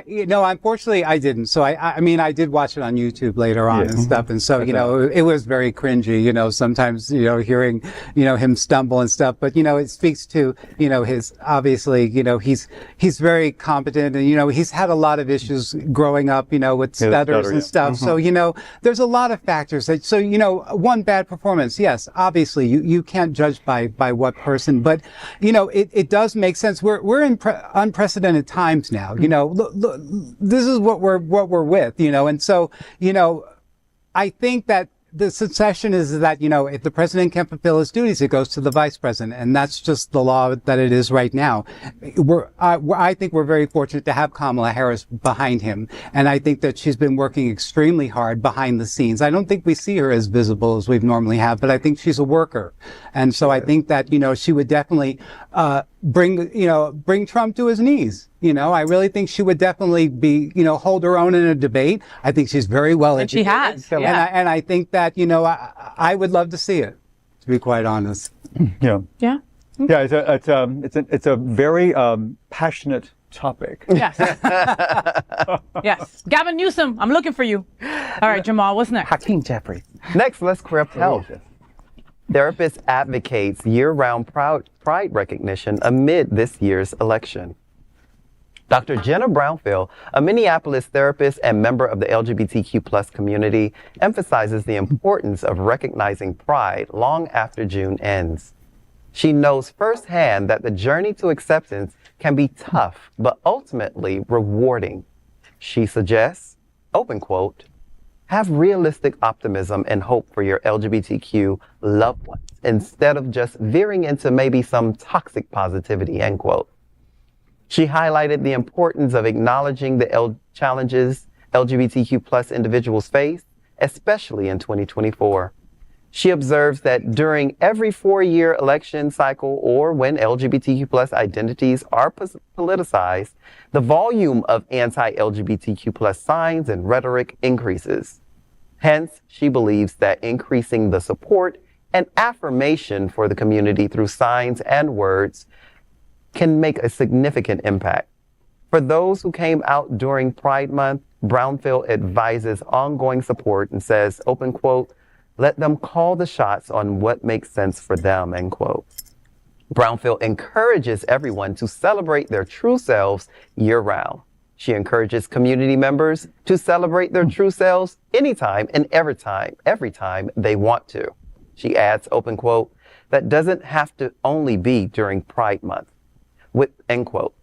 No, unfortunately I didn't. So I mean, I did watch it on YouTube later on and stuff. And so, it was very cringy, sometimes, hearing, him stumble and stuff. But, it speaks to, his, obviously, he's very competent and, he's had a lot of issues growing up, with stutters and stuff. So, there's a lot of factors. One bad performance, yes, obviously you can't judge by what person, but, it does make sense. We're in unprecedented times now. Look, this is what we're with, and so, I think that the succession is that, if the president can't fulfill his duties, it goes to the vice president. And that's just the law that it is right now. I think we're very fortunate to have Kamala Harris behind him. And I think that she's been working extremely hard behind the scenes. I don't think we see her as visible as we've normally have, but I think she's a worker. And so I think that, she would definitely, bring Trump to his knees. I really think she would definitely be, hold her own in a debate. I think she's very well educated.
She has. Yeah.
And I think that, I would love to see it, to be quite honest.
Yeah.
Yeah.
Yeah, it's a very passionate topic.
Yes. Yes. Gavin Newsom, I'm looking for you. All right, Jamaal, what's next?
Hakeem Jeffries.
Next, let's clear up health. Therapist advocates year-round pride recognition amid this year's election. Dr. Jenna Brownfield, a Minneapolis therapist and member of the LGBTQ+ community, emphasizes the importance of recognizing pride long after June ends. She knows firsthand that the journey to acceptance can be tough, but ultimately rewarding. She suggests, open quote, have realistic optimism and hope for your LGBTQ loved ones instead of just veering into maybe some toxic positivity, end quote. She highlighted the importance of acknowledging the challenges LGBTQ+ individuals face, especially in 2024. She observes that during every 4-year election cycle or when LGBTQ+ identities are politicized, the volume of anti-LGBTQ+ signs and rhetoric increases. Hence, she believes that increasing the support and affirmation for the community through signs and words can make a significant impact. For those who came out during Pride Month, Brownfield advises ongoing support and says, open quote, let them call the shots on what makes sense for them, end quote. Brownfield encourages everyone to celebrate their true selves year-round. She encourages community members to celebrate their true selves anytime and every time they want to. She adds, open quote, that doesn't have to only be during Pride Month. End quote.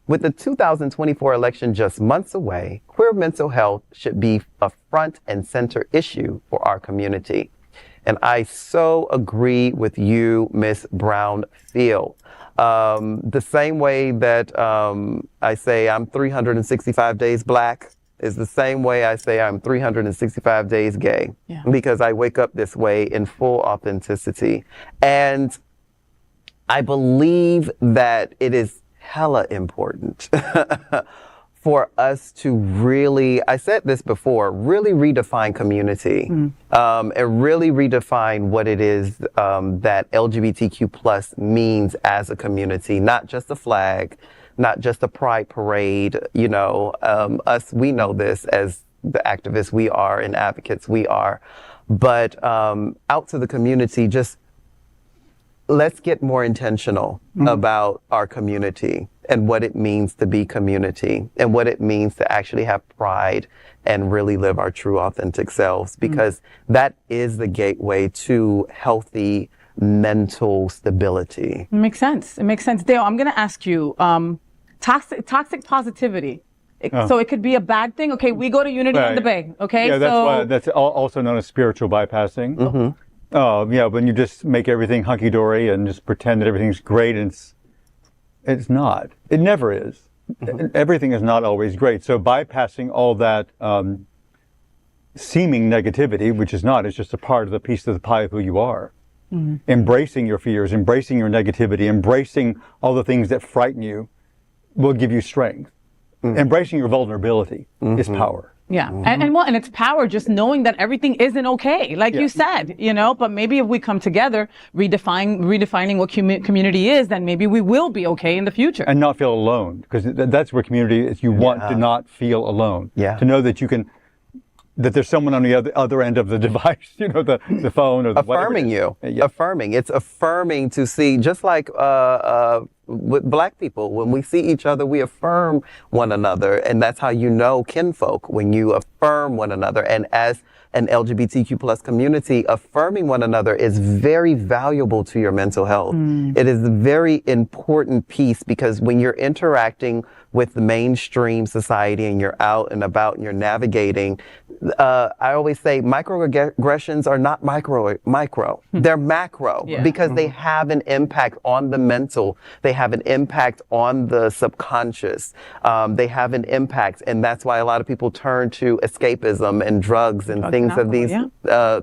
With the 2024 election just months away, queer mental health should be a front and center issue for our community. And I so agree with you, Ms. Brownfield. The same way that I say I'm 365 days Black is the same way I say I'm 365 days gay. Yeah. Because I wake up this way in full authenticity. And I believe that it is hella important for us to really, I said this before, really redefine community and really redefine what it is that LGBTQ+ means as a community, not just a flag, not just a pride parade. We know this as the activists we are and advocates we are, but out to the community, just let's get more intentional about our community and what it means to be community and what it means to actually have pride and really live our true authentic selves, because that is the gateway to healthy mental stability.
It makes sense. It makes sense. Dale, I'm going to ask you, toxic positivity. So it could be a bad thing. Okay, we go to Unity in the Bay. Okay,
yeah, that's also known as spiritual bypassing. Mm-hmm. When you just make everything hunky-dory and just pretend that everything's great, and it's not. It never is. Mm-hmm. Everything is not always great. So bypassing all that seeming negativity, which is not, it's just a part of the piece of the pie of who you are. Mm-hmm. Embracing your fears, embracing your negativity, embracing all the things that frighten you will give you strength. Mm-hmm. Embracing your vulnerability is power.
Yeah. Mm-hmm. And it's power just knowing that everything isn't okay, like you said, but maybe if we come together, redefining what community is, then maybe we will be okay in the future. And
not feel alone, because that's where community is. You want to not feel alone. Yeah. To know that that there's someone on the other end of the device, the phone or the
affirming
whatever.
Affirming. It's affirming to see, just like with Black people. When we see each other, we affirm one another. And that's how you know kinfolk, when you affirm one another. And as an LGBTQ plus community, affirming one another is very valuable to your mental health. It is a very important piece, because when you're interacting with the mainstream society and you're out and about and you're navigating, I always say microaggressions are not micro, they're macro, because they have an impact on the mental, they have an impact on the subconscious, they have an impact, and that's why a lot of people turn to escapism and drugs and things of these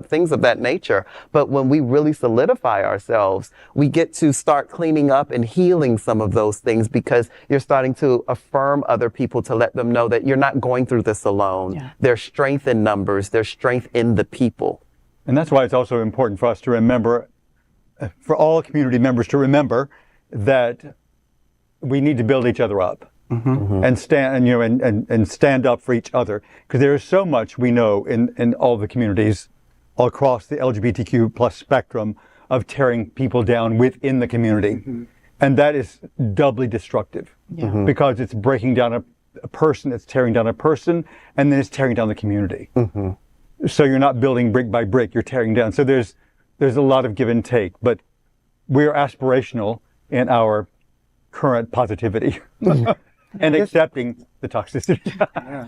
things of that nature. But when we really solidify ourselves, we get to start cleaning up and healing some of those things, because you're starting to affirm other people, to let them know that you're not going through this alone. There's strength in numbers, there's strength in the people.
And that's why it's also important for us to remember, for all community members to remember, that we need to build each other up. And stand, and stand up for each other, because there is so much we know in all the communities all across the LGBTQ plus spectrum of tearing people down within the community, and that is doubly destructive, because it's breaking down a person, it's tearing down a person, and then it's tearing down the community. So you're not building brick by brick, you're tearing down. So there's a lot of give and take, but we're aspirational in our current positivity. And accepting the toxicity.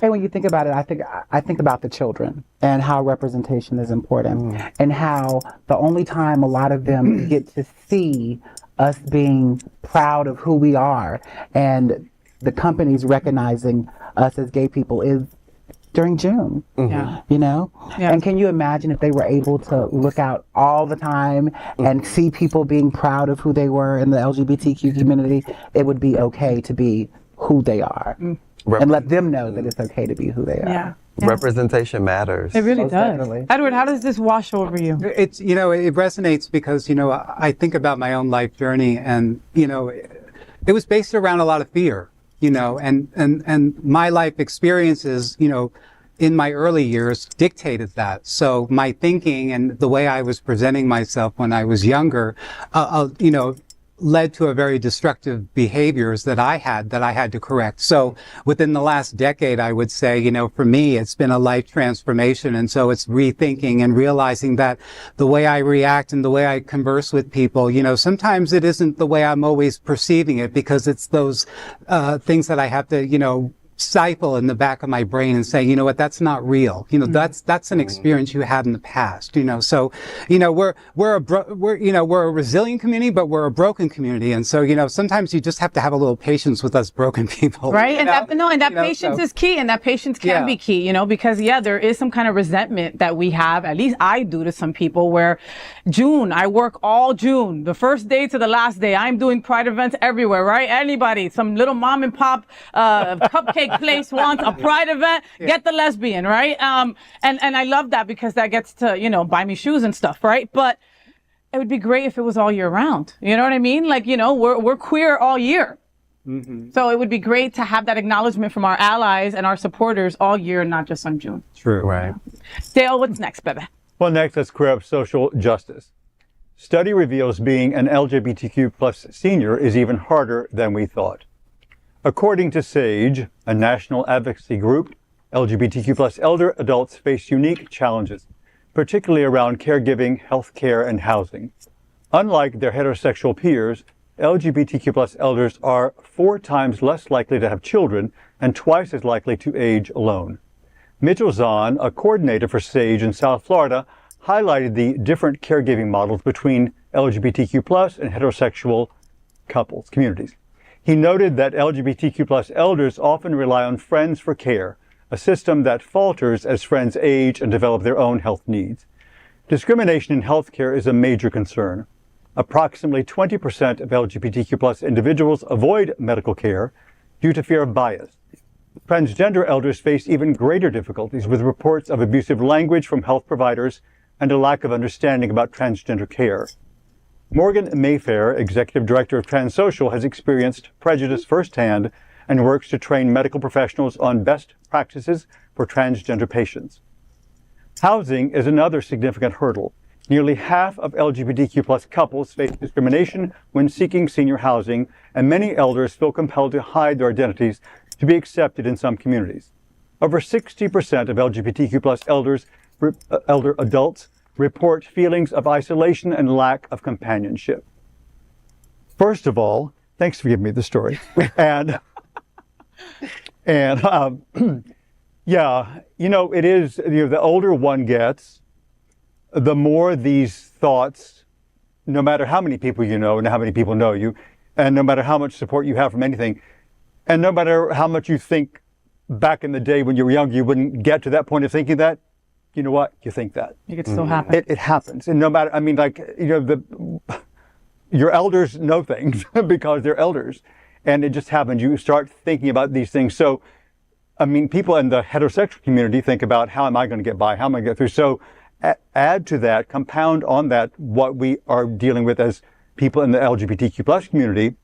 And when you think about it, I think about the children and how representation is important, and how the only time a lot of them get to see us being proud of who we are and the companies recognizing us as gay people is during June, you know? And can you imagine if they were able to look out all the time and see people being proud of who they were in the LGBTQ community? It would be okay to be who they are, and let them know that it's okay to be who they are.
Representation matters.
It really does.
Definitely.
Edward, how does this wash over you?
It's, it resonates because, I think about my own life journey, and, it was based around a lot of fear, and my life experiences, in my early years dictated that. So my thinking and the way I was presenting myself when I was younger, led to a very destructive behaviors that I had to correct. So within the last decade, I would say, for me, it's been a life transformation. And so it's rethinking and realizing that the way I react and the way I converse with people, sometimes it isn't the way I'm always perceiving it, because it's those things that I have to, stifle in the back of my brain and say, you know what, that's not real. That's an experience you had in the past. So, we're a resilient community, but we're a broken community, and so sometimes you just have to have a little patience with us broken people.
Right, and that patience is key, and that patience can be key. Because there is some kind of resentment that we have. At least I do to some people. Where June, I work all June, the first day to the last day. I'm doing pride events everywhere. Right, anybody, some little mom and pop cupcake place wants a pride event, get the lesbian, right? And I love that, because that gets to, buy me shoes and stuff, right? But it would be great if it was all year round. You know what I mean? Like, we're queer all year. So it would be great to have that acknowledgement from our allies and our supporters all year, not just on June.
True.
Right.
Dale, what's next, baby?
Well, next, let's queer up social justice. Study reveals being an LGBTQ plus senior is even harder than we thought. According to SAGE, a national advocacy group, LGBTQ plus elder adults face unique challenges, particularly around caregiving, healthcare, and housing. Unlike their heterosexual peers, LGBTQ plus elders are 4 times less likely to have children and twice as likely to age alone. Mitchell Zahn, a coordinator for SAGE in South Florida, highlighted the different caregiving models between LGBTQ plus and heterosexual communities. He noted that LGBTQ plus elders often rely on friends for care, a system that falters as friends age and develop their own health needs. Discrimination in healthcare is a major concern. Approximately 20% of LGBTQ plus individuals avoid medical care due to fear of bias. Transgender elders face even greater difficulties, with reports of abusive language from health providers and a lack of understanding about transgender care. Morgan Mayfair, Executive Director of Transsocial, has experienced prejudice firsthand and works to train medical professionals on best practices for transgender patients. Housing is another significant hurdle. Nearly half of LGBTQ plus couples face discrimination when seeking senior housing, and many elders feel compelled to hide their identities to be accepted in some communities. Over 60% of LGBTQ plus elder adults report feelings of isolation and lack of companionship. First of all, thanks for giving me the story. and yeah, it is, the older one gets, the more these thoughts, no matter how many people you know and how many people know you, and no matter how much support you have from anything, and no matter how much you think back in the day when you were young, you wouldn't get to that point of thinking that, you know what, you think that.
It could still happen.
It happens. And no matter, your elders know things because they're elders. And it just happens. You start thinking about these things. So, people in the heterosexual community think about, how am I going to get by? How am I going to get through? So add to that, compound on that, what we are dealing with as people in the LGBTQ plus community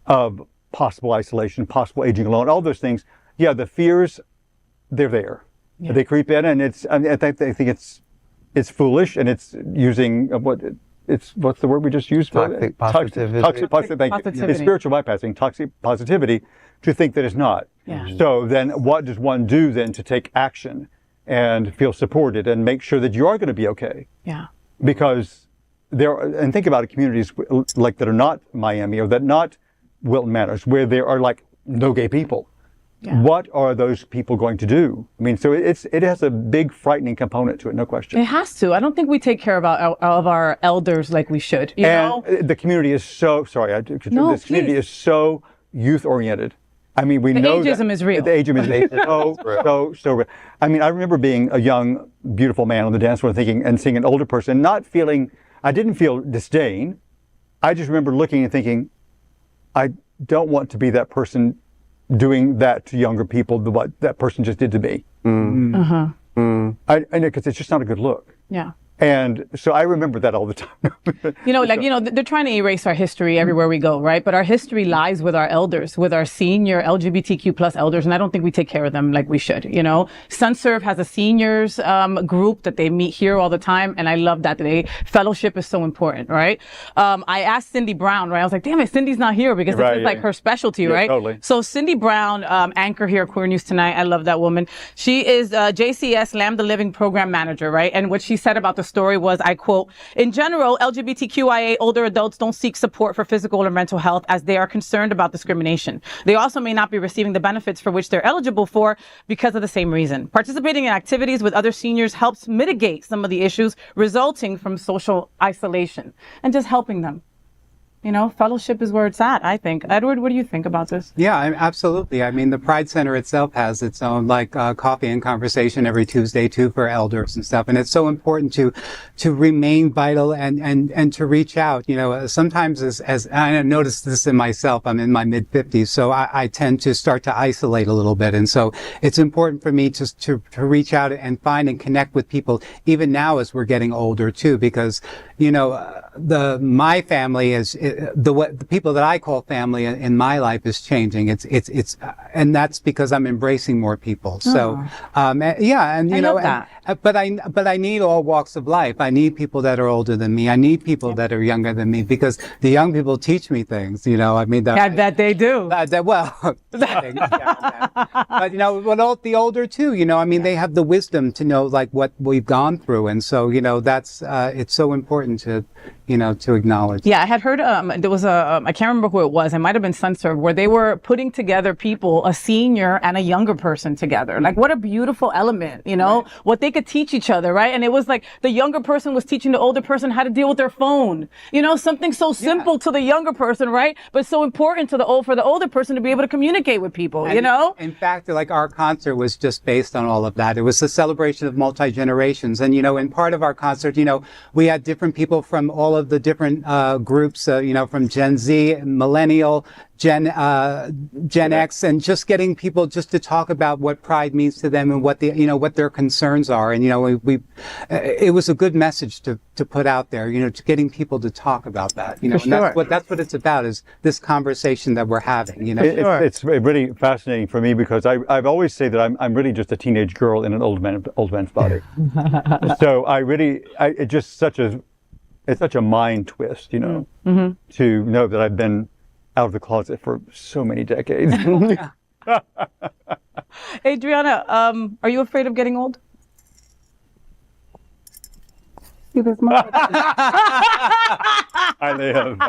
of possible isolation, possible aging alone, all those things. Yeah, the fears, they're there. Yeah. They creep in, and I think it's foolish, and it's using what's the word we just used?
Toxic positivity.
Toxic positivity. It's spiritual bypassing, toxic positivity, to think that it's not.
Yeah.
So then what does one do then to take action and feel supported and make sure that you are going to be okay?
Yeah.
Because and think about communities like that are not Miami or that not Wilton Manors, where there are like no gay people. Yeah. What are those people going to do? So it has a big frightening component to it, no question.
It has to. I don't think we take care of our elders like we should. You know?
The community is so, this community is so youth oriented. We know that
ageism is real.
The ageism is so real. I remember being a young, beautiful man on the dance floor and seeing an older person, I didn't feel disdain. I just remember looking and thinking, I don't want to be that person doing that to younger people, what that person just did to me. I know, because it's just not a good look.
Yeah.
And so I remember that all the time.
They're trying to erase our history everywhere we go, right? But our history lies with our elders, with our senior LGBTQ plus elders, and I don't think we take care of them like we should. SunServe has a seniors group that they meet here all the time, and I love that. Fellowship is so important, right? I asked Cindy Brown, right? I was like, damn it, Cindy's not here because this is like her specialty, right?
Totally.
So Cindy Brown, anchor here at Queer News Tonight, I love that woman. She is JCS Lambda Living Program Manager, right? And what she said about the story was, I quote, "In general, LGBTQIA older adults don't seek support for physical or mental health as they are concerned about discrimination. They also may not be receiving the benefits for which they're eligible for because of the same reason. Participating in activities with other seniors helps mitigate some of the issues resulting from social isolation," and just helping them. Fellowship is where it's at, I think. Edward, what do you think about this?
Yeah, absolutely. The Pride Center itself has its own coffee and conversation every Tuesday too for elders and stuff. And it's so important to remain vital and to reach out. Sometimes as I noticed this in myself, I'm in my mid 50s, so I tend to start to isolate a little bit. And so it's important for me to reach out and find and connect with people even now as we're getting older too, because, my family is, the people that I call family in my life is changing. And that's because I'm embracing more people. So, but I need all walks of life. I need people that are older than me. I need people that are younger than me, because the young people teach me things, I
bet they do.
But the older too, they have the wisdom to know what we've gone through. And so, that's, it's so important to acknowledge.
Yeah, I had heard, there was I can't remember who it was. It might have been SunServe, where they were putting together people, a senior and a younger person together. What a beautiful element, right. What they could teach each other, right? And it was like the younger person was teaching the older person how to deal with their phone. Something so simple to the younger person, right? But so important for the older person to be able to communicate with people,
In fact, our concert was just based on all of that. It was a celebration of multi-generations. And, in part of our concert, we had different people from all of the different groups, from Gen Z, Millennial, Gen X, and just getting people just to talk about what Pride means to them and what what their concerns are. And it was a good message to put out there. To getting people to talk about that. And that's what it's about, is this conversation that we're having.
It's really fascinating for me because I've always say that I'm really just a teenage girl in an old man's body. So it's just such a mind twist, to know that I've been out of the closet for so many decades.
Adrianna, are you afraid of getting old?
I live.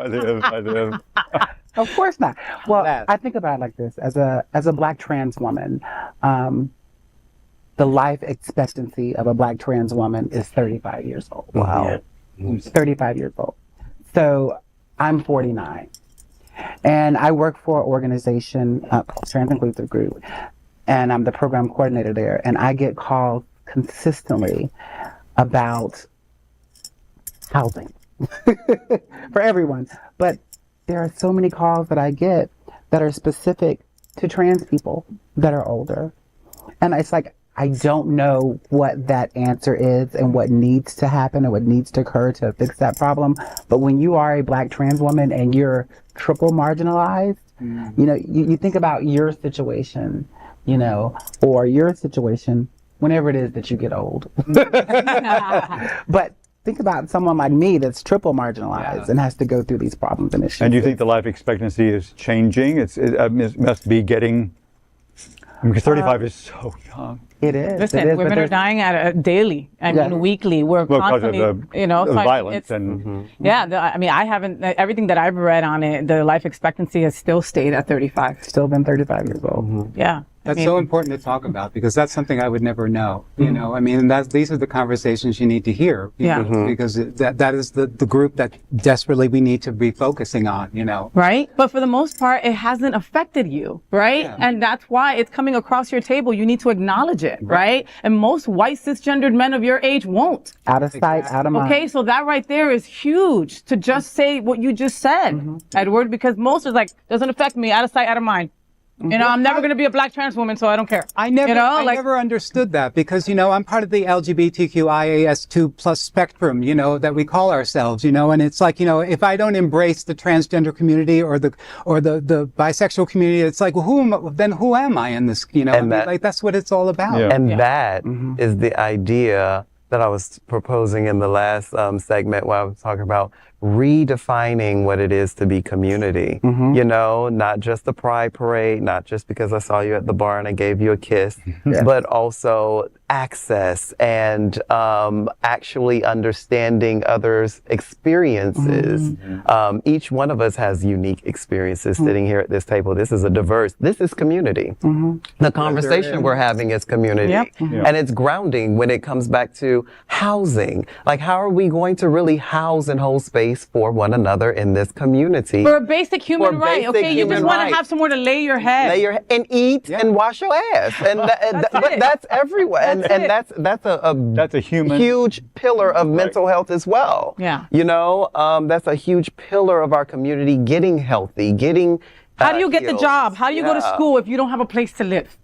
Of course not. Well, I think about it like this: as a Black trans woman, the life expectancy of a Black trans woman is 35 years old.
Wow.
35 years old. So I'm 49. And I work for an organization called Trans Inclusive Group, and I'm the program coordinator there. And I get calls consistently about housing for everyone. But there are so many calls that I get that are specific to trans people that are older. And it's like, I don't know what that answer is and what needs to happen and what needs to occur to fix that problem. But when you are a Black trans woman and you're triple marginalized, you think about your situation, or your situation whenever it is that you get old. But think about someone like me that's triple marginalized and has to go through these problems and issues.
And do you think the life expectancy is changing? It must be getting, because 35 is so young.
It is.
Listen, women are dying daily. I mean, weekly. We're constantly,
because of the violence and.
I haven't. Everything that I've read on it, the life expectancy has still stayed at 35.
Still been 35 years old.
Yeah.
That's so important to talk about, because that's something I would never know. These are the conversations you need to hear. Because that is the group that desperately we need to be focusing on.
Right. But for the most part, it hasn't affected you, right? Yeah. And that's why it's coming across your table. You need to acknowledge it, right? And most white cisgendered men of your age won't.
Out of sight, out of mind.
Okay, so that right there is huge, to just say what you just said, Edward, because most is like, doesn't affect me, out of sight, out of mind. I'm never going to be a Black trans woman, so I don't care.
I never understood that, because, I'm part of the LGBTQIAS2 plus spectrum, that we call ourselves, and it's like, if I don't embrace the transgender community or the bisexual community, it's like, well, who am I in this, that's what it's all about.
Yeah. And that is the idea that I was proposing in the last segment, where I was talking about redefining what it is to be community. Not just the Pride Parade, not just because I saw you at the bar and I gave you a kiss, but also access and actually understanding others' experiences. Each one of us has unique experiences sitting here at this table. This is community. The conversation we're having is community. And it's grounding when it comes back to housing. Like, how are we going to really house and hold space for one another in this community?
For a basic human right, okay? You just want to have somewhere to lay your head.
And eat and wash your ass. And that's everywhere. And that's a huge pillar of mental health as well.
Yeah.
That's a huge pillar of our community, getting healthy, getting
How do you get the job? How do you go to school if you don't have a place to live?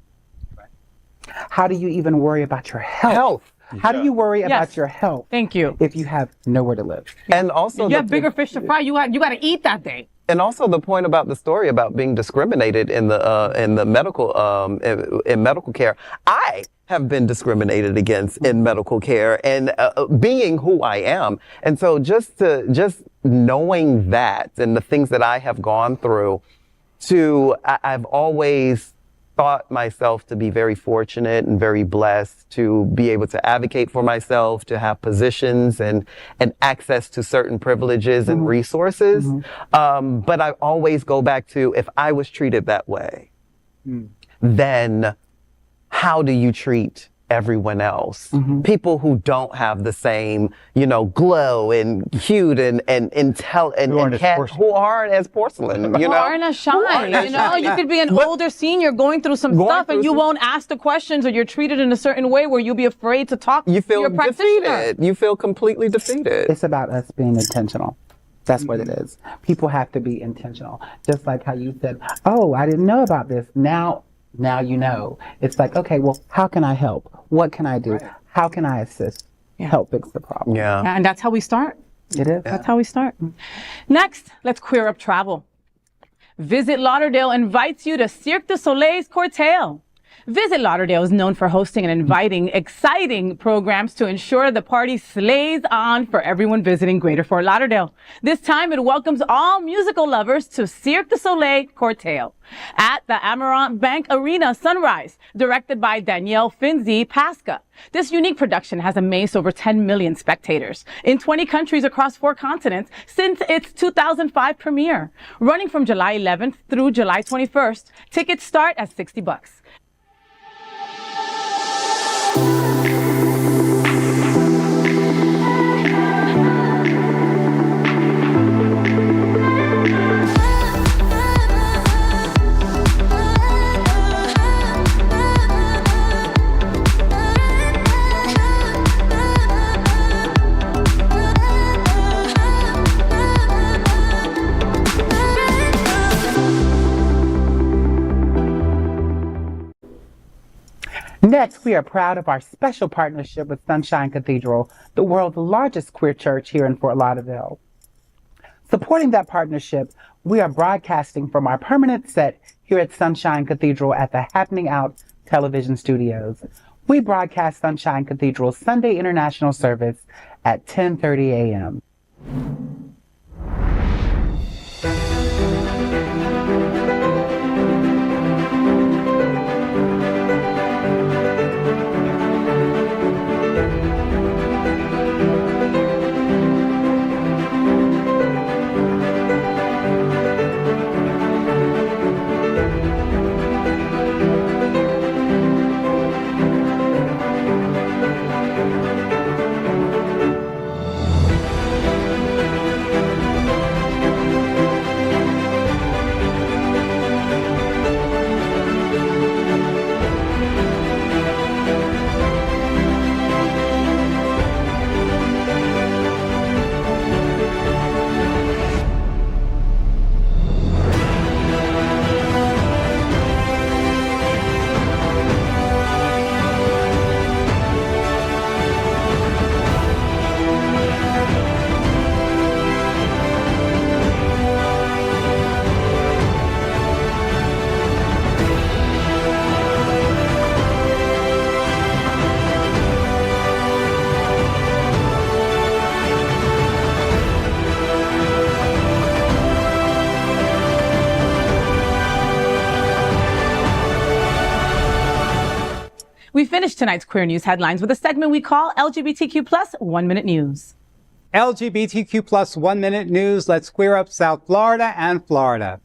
How do you even worry about your health? How do you worry about your health?
Thank you.
If you have nowhere to live.
And also,
you have bigger fish to fry. You got to eat that day.
And also the point about the story about being discriminated in the medical in medical care. I have been discriminated against in medical care, and being who I am. And so just knowing that and the things that I have gone through, I've always thought myself to be very fortunate and very blessed to be able to advocate for myself, to have positions and access to certain privileges and resources. But I always go back to, if I was treated that way, then how do you treat everyone else. People who don't have the same, glow and hue and who aren't as porcelain,
Who aren't as shy, you could be an older senior going through some stuff and you won't ask the questions, or you're treated in a certain way where you'll be afraid to talk to your practitioner.
Defeated. You feel completely defeated.
It's about us being intentional. That's what it is. People have to be intentional. Just like how you said, oh, I didn't know about this. Now you know. It's like, okay, well, how can I help? What can I do? Right. How can I assist? Help fix the problem.
Yeah.
And that's how we start.
It is.
That's how we start. Next, let's queer up travel. Visit Lauderdale invites you to Cirque du Soleil's Corteo. Visit Lauderdale is known for hosting and inviting exciting programs to ensure the party slays on for everyone visiting Greater Fort Lauderdale. This time, it welcomes all musical lovers to Cirque du Soleil Corteo at the Amarant Bank Arena Sunrise, directed by Danielle Finzi Pasca. This unique production has amassed over 10 million spectators in 20 countries across 4 continents since its 2005 premiere. Running from July 11th through July 21st, tickets start at $60.
Next, we are proud of our special partnership with Sunshine Cathedral, the world's largest queer church here in Fort Lauderdale. Supporting that partnership, we are broadcasting from our permanent set here at Sunshine Cathedral at the Happening Out television studios. We broadcast Sunshine Cathedral's Sunday International Service at 10:30 a.m.
We finish tonight's Queer News headlines with a segment we call LGBTQ plus 1 Minute News.
LGBTQ plus 1 Minute News. Let's queer up South Florida and Florida.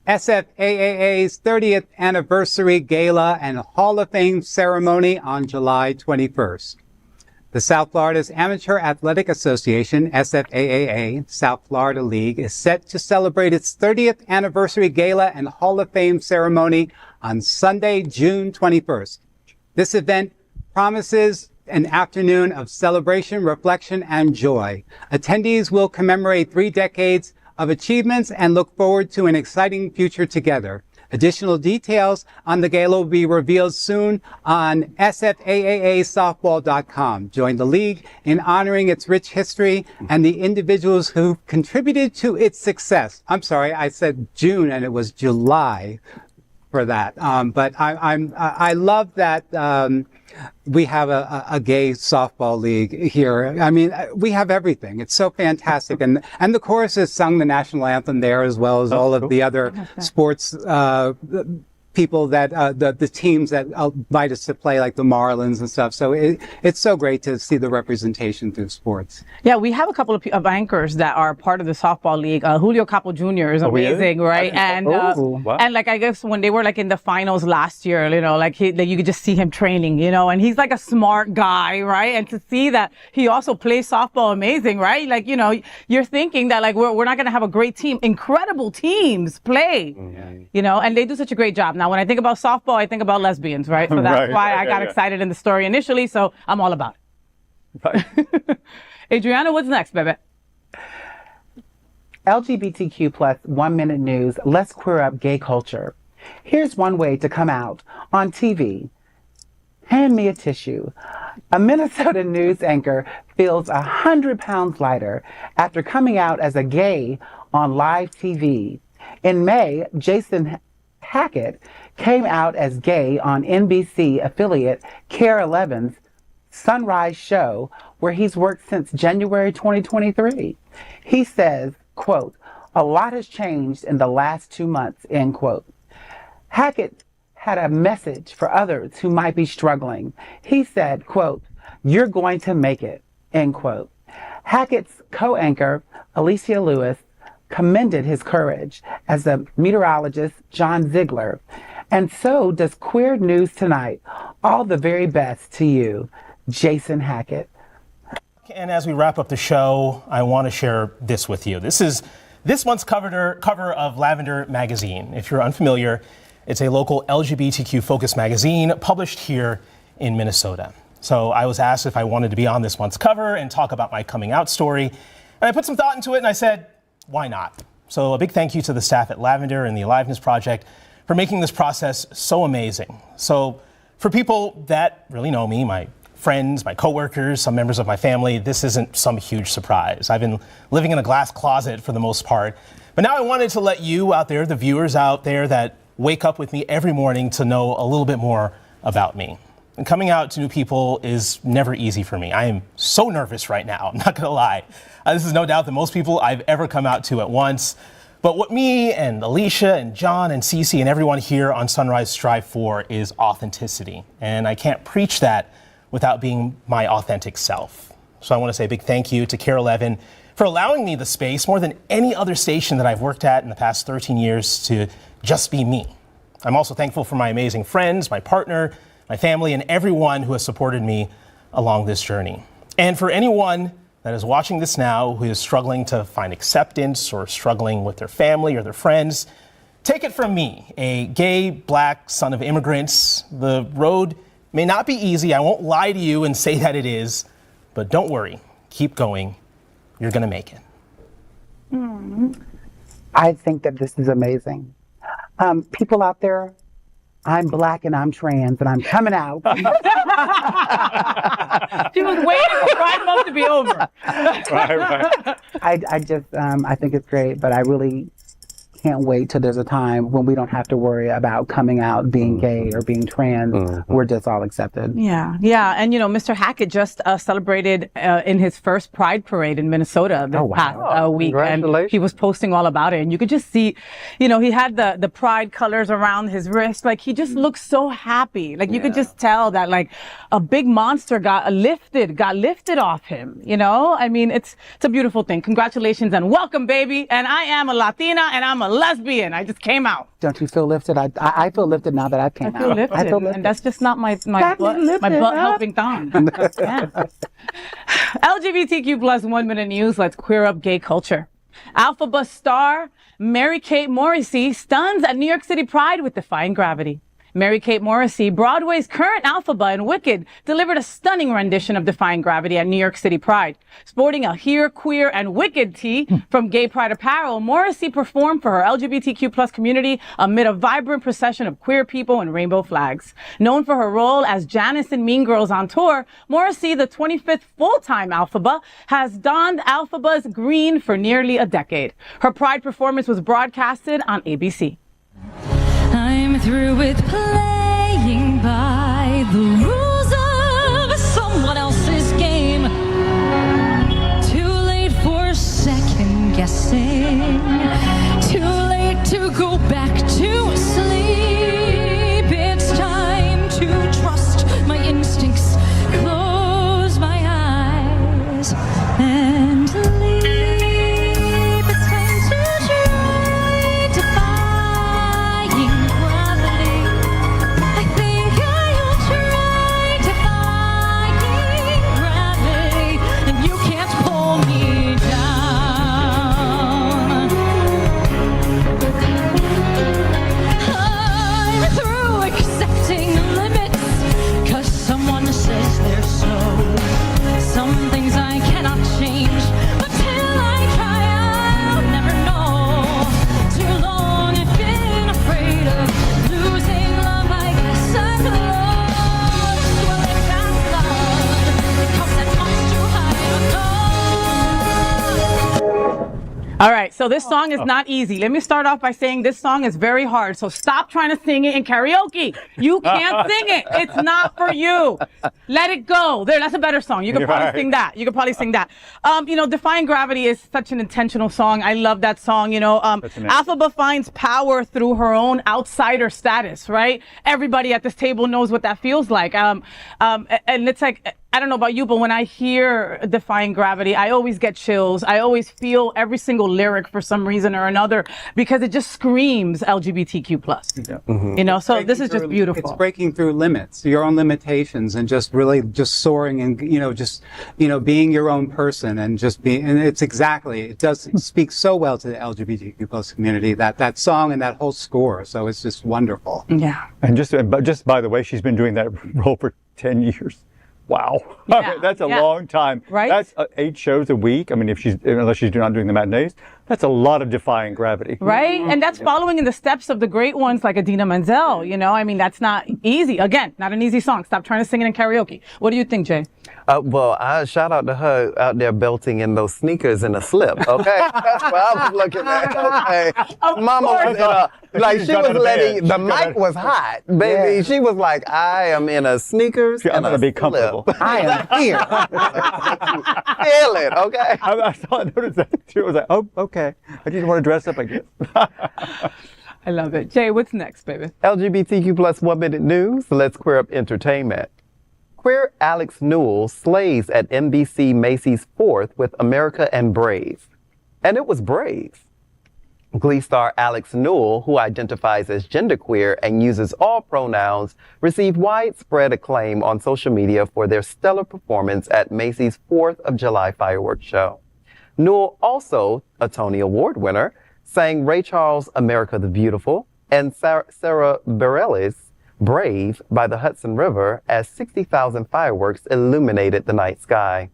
SFAA's 30th anniversary gala and Hall of Fame ceremony on July 21st. The South Florida's Amateur Athletic Association, SFAA, South Florida League, is set to celebrate its 30th anniversary gala and Hall of Fame ceremony on Sunday, June 21st. This event promises an afternoon of celebration, reflection, and joy. Attendees will commemorate 3 decades of achievements and look forward to an exciting future together. Additional details on the gala will be revealed soon on SFAAsoftball.com. Join the league in honoring its rich history and the individuals who contributed to its success. I'm sorry, I said June and it was July for that. But I love that we have a gay softball league here. I mean, we have everything. It's so fantastic. And the chorus has sung the national anthem there as well as all of the other sports people that the teams that invite us to play, like the Marlins and stuff. So it's so great to see the representation through sports.
Yeah, we have a couple of anchors that are part of the softball league. Julio Capo Jr. is amazing, right? And
wow.
and like I guess when they were like in the finals last year, you know, like you could just see him training, you know, and he's like a smart guy, right? And to see that he also plays softball, amazing, right? Like, you know, you're thinking that like we're not going to have a great team. Incredible teams play, you know, and they do such a great job. Now, when I think about softball, I think about lesbians, right? So that's why I got excited in the story initially. So I'm all about it.
Right.
Adrianna, what's next, baby?
LGBTQ plus 1 minute news. Let's queer up gay culture. Here's one way to come out on TV. Hand me a tissue. A Minnesota news anchor feels 100 pounds lighter after coming out as a gay on live TV. In May, Jason Hackett came out as gay on NBC affiliate KARE 11's Sunrise show, where he's worked since January 2023. He says, quote, "A lot has changed in the last 2 months," end quote. Hackett had a message for others who might be struggling. He said, quote, "You're going to make it," end quote. Hackett's co-anchor, Alicia Lewis, commended his courage, as the meteorologist John Ziegler. And so does Queer News Tonight. All the very best to you, Jason Hackett.
And as we wrap up the show, I want to share this with you. This is this month's cover of Lavender magazine. If you're unfamiliar, it's a local LGBTQ-focused magazine published here in Minnesota. So I was asked if I wanted to be on this month's cover and talk about my coming out story. And I put some thought into it and I said, why not? So a big thank you to the staff at Lavender and the Aliveness Project for making this process so amazing. So for people that really know me, my friends, my coworkers, some members of my family, this isn't some huge surprise. I've been living in a glass closet for the most part. But now I wanted to let you out there, the viewers out there that wake up with me every morning, to know a little bit more about me. And coming out to new people is never easy for me. I am so nervous right now, I'm not gonna lie. This is no doubt the most people I've ever come out to at once. But what me and Alicia and John and Cece and everyone here on Sunrise strive for is authenticity. And I can't preach that without being my authentic self. So I want to say a big thank you to KARE 11 for allowing me the space, more than any other station that I've worked at in the past 13 years, to just be me. I'm also thankful for my amazing friends, my partner, my family, and everyone who has supported me along this journey. And for anyone that is watching this now who is struggling to find acceptance or struggling with their family or their friends, take it from me, a gay, black son of immigrants. The road may not be easy. I won't lie to you and say that it is, but don't worry, keep going. You're gonna make it.
I think that this is amazing. People out there, I'm black and I'm trans and I'm coming out.
She was waiting for Pride Month to be over.
Right.
I think it's great, but I really can't wait till there's a time when we don't have to worry about coming out, being gay or being trans. We're just all accepted.
Yeah. And, you know, Mr. Hackett just celebrated in his first Pride Parade in Minnesota this past week. And he was posting all about it. And you could just see, you know, he had the Pride colors around his wrist. Like, he just looked so happy. Like, you could just tell that, like, a big monster got lifted off him, you know? I mean, it's a beautiful thing. Congratulations and welcome, baby. And I am a Latina and I'm a lesbian. I just came out.
Don't you feel lifted? I feel lifted now that I've came out.
I feel lifted. And that's just not my butt helping thong. Yeah. LGBTQ plus 1 minute news. Let's queer up gay culture. Elphaba star Mary-Kate Morrissey stuns at New York City Pride with Defying Gravity. Mary-Kate Morrissey, Broadway's current Elphaba in Wicked, delivered a stunning rendition of Defying Gravity at New York City Pride. Sporting a Here, Queer, and Wicked tee from Gay Pride Apparel, Morrissey performed for her LGBTQ plus community amid a vibrant procession of queer people and rainbow flags. Known for her role as Janice in Mean Girls on tour, Morrissey, the 25th full-time Elphaba, has donned Elphaba's green for nearly a decade. Her Pride performance was broadcasted on ABC.
I'm through with playing by the rules of someone else's game. Too late for second guessing. Too late to go back to sleep.
All right, so this song is not easy. Let me start off by saying this song is very hard. So stop trying to sing it in karaoke. You can't sing it. It's not for you. Let it go. There, that's a better song. You could probably sing that. You could probably sing that. Defying Gravity is such an intentional song. I love that song. Elphaba finds power through her own outsider status, right? Everybody at this table knows what that feels like. And it's like, I don't know about you, but when I hear Defying Gravity, I always get chills. I always feel every single lyric for some reason or another because it just screams LGBTQ plus. Yeah. So this is just beautiful.
It's breaking through limits, your own limitations, and just really just soaring and being your own person and just being. And it does speak so well to the LGBTQ plus community, that song and that whole score. So it's just wonderful.
Yeah.
And just by the way, she's been doing that role for 10 years. Wow.
Yeah,
that's a long time.
Right?
That's 8 shows a week. I mean, unless she's not doing the matinees, that's a lot of Defying Gravity.
Right? And that's following in the steps of the great ones like Idina Menzel, I mean, that's not easy. Again, not an easy song. Stop trying to sing it in karaoke. What do you think, Jay?
I shout out to her out there belting in those sneakers in a slip, okay? That's what I was looking at, okay? Mama was she was letting, the mic was hot, baby. Yeah. She was like, I am in a sneakers and
I'm going to be comfortable.
I am here.
Feel it, okay?
I noticed that too. I was like, oh, okay. I just want to dress up, I guess.
I love it. Jay, what's next, baby?
LGBTQ plus 1 minute news. Let's queer up entertainment. Queer Alex Newell slays at NBC Macy's 4th with America and Brave. And it was brave. Glee star Alex Newell, who identifies as genderqueer and uses all pronouns, received widespread acclaim on social media for their stellar performance at Macy's 4th of July fireworks show. Newell, also a Tony Award winner, sang Ray Charles' America the Beautiful and Sarah Bareilles' Brave by the Hudson River as 60,000 fireworks illuminated the night sky.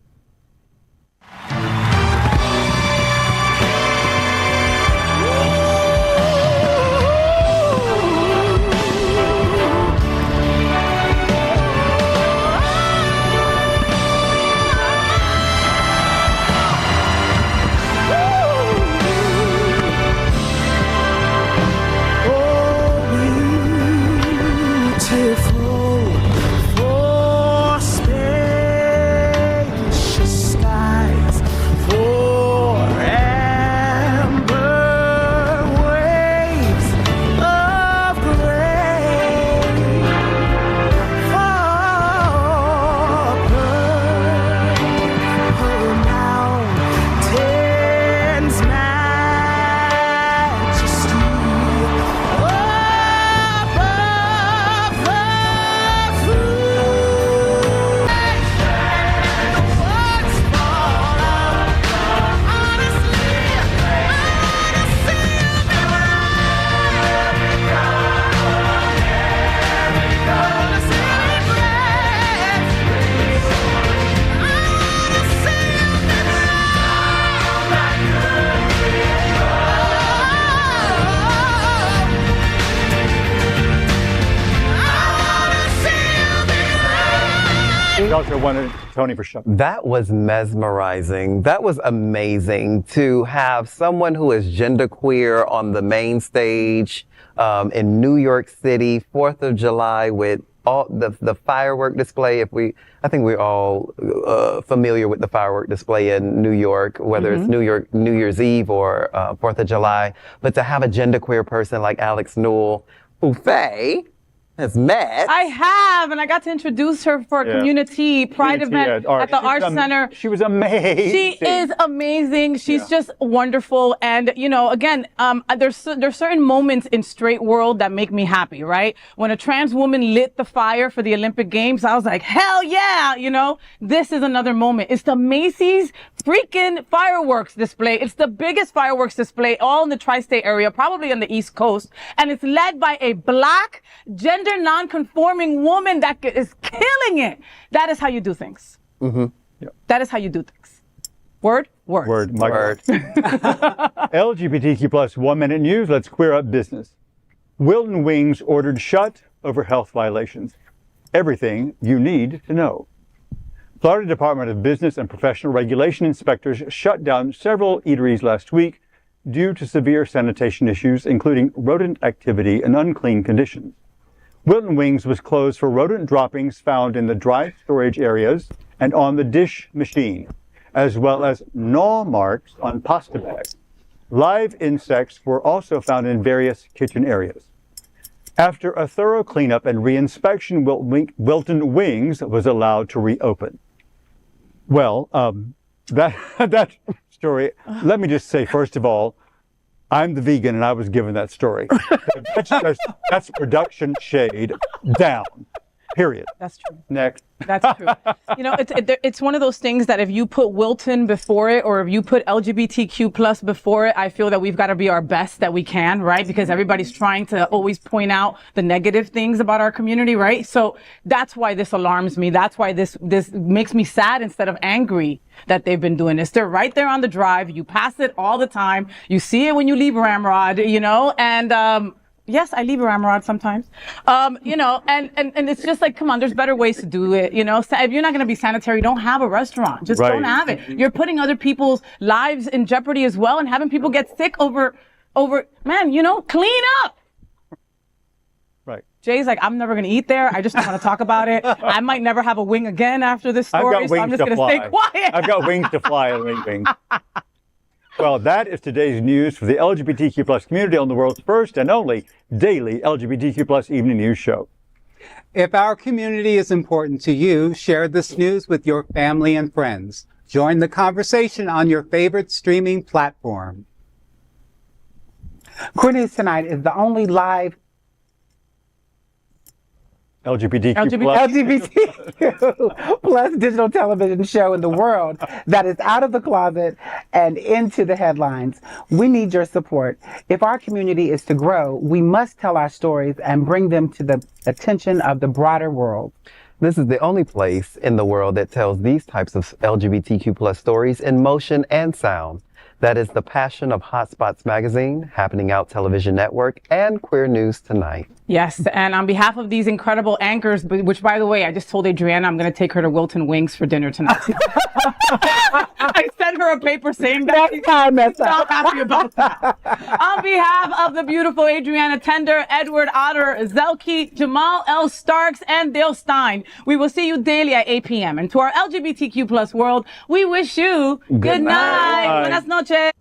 She also won a Tony for Show.
That was mesmerizing. That was amazing to have someone who is genderqueer on the main stage in New York City, 4th of July with all the firework display. I think we're all familiar with the firework display in New York, whether it's New Year's Eve or 4th of July. But to have a genderqueer person like Alex Newell, who Faye has met.
I have, and I got to introduce her for a community pride event at the Arts Center.
She was amazing.
She is amazing. She's just wonderful. And, again, there's certain moments in straight world that make me happy, right? When a trans woman lit the fire for the Olympic Games, I was like, hell yeah, this is another moment. It's the Macy's freaking fireworks display. It's the biggest fireworks display all in the tri-state area, probably on the East Coast. And it's led by a Black, gender non-conforming woman that is killing it. That is how you do things. That is how you do things. Word.
LGBTQ plus 1 minute news. Let's queer up business. Wilton Wings ordered shut over health violations. Everything you need to know. Florida Department of Business and Professional Regulation inspectors shut down several eateries last week due to severe sanitation issues, including rodent activity and unclean conditions. Wilton Wings was closed for rodent droppings found in the dry storage areas and on the dish machine, as well as gnaw marks on pasta bags. Live insects were also found in various kitchen areas. After a thorough cleanup and reinspection, Wilton Wings was allowed to reopen. Well, that story, let me just say, first of all, I'm the vegan and I was given that story. That's production shade down. Period.
That's true.
Next.
That's true. You know, it's one of those things that if you put Wilton before it, or if you put LGBTQ plus before it, I feel that we've got to be our best that we can, right? Because everybody's trying to always point out the negative things about our community, right? So that's why this alarms me. That's why this makes me sad instead of angry that they've been doing this. They're right there on the drive. You pass it all the time. You see it when you leave Ramrod, you know, and yes, I leave a ramrod sometimes. You know, and it's just like, come on, there's better ways to do it. You know, if you're not going to be sanitary, don't have a restaurant. Just don't have it. You're putting other people's lives in jeopardy as well, and having people get sick over, man, you know, clean up.
Right.
Jay's like, I'm never going to eat there. I just don't want to talk about it. I might never have a wing again after this story, so I'm just going to stay quiet.
I've got wings to fly and wings. Well, that is today's news for the LGBTQ plus community on the world's first and only daily LGBTQ plus evening news show.
If our community is important to you, share this news with your family and friends. Join the conversation on your favorite streaming platform.
Queer News Tonight is the only live LGBTQ plus digital television show in the world that is out of the closet and into the headlines. We need your support. If our community is to grow, we must tell our stories and bring them to the attention of the broader world.
This is the only place in the world that tells these types of LGBTQ plus stories in motion and sound. That is the passion of Hotspots Magazine, Happening Out Television Network, and Queer News Tonight.
Yes, and on behalf of these incredible anchors, which, by the way, I just told Adrianna I'm going to take her to Wilton Wings for dinner tonight. I sent her a paper saying that. She's not happy about that. On behalf of the beautiful Adrianna Tender, Edward Otto Zielke, Jamaal Starks, and Dale Stine, we will see you daily at 8 p.m. And to our LGBTQ plus world, we wish you good night. Buenas noches.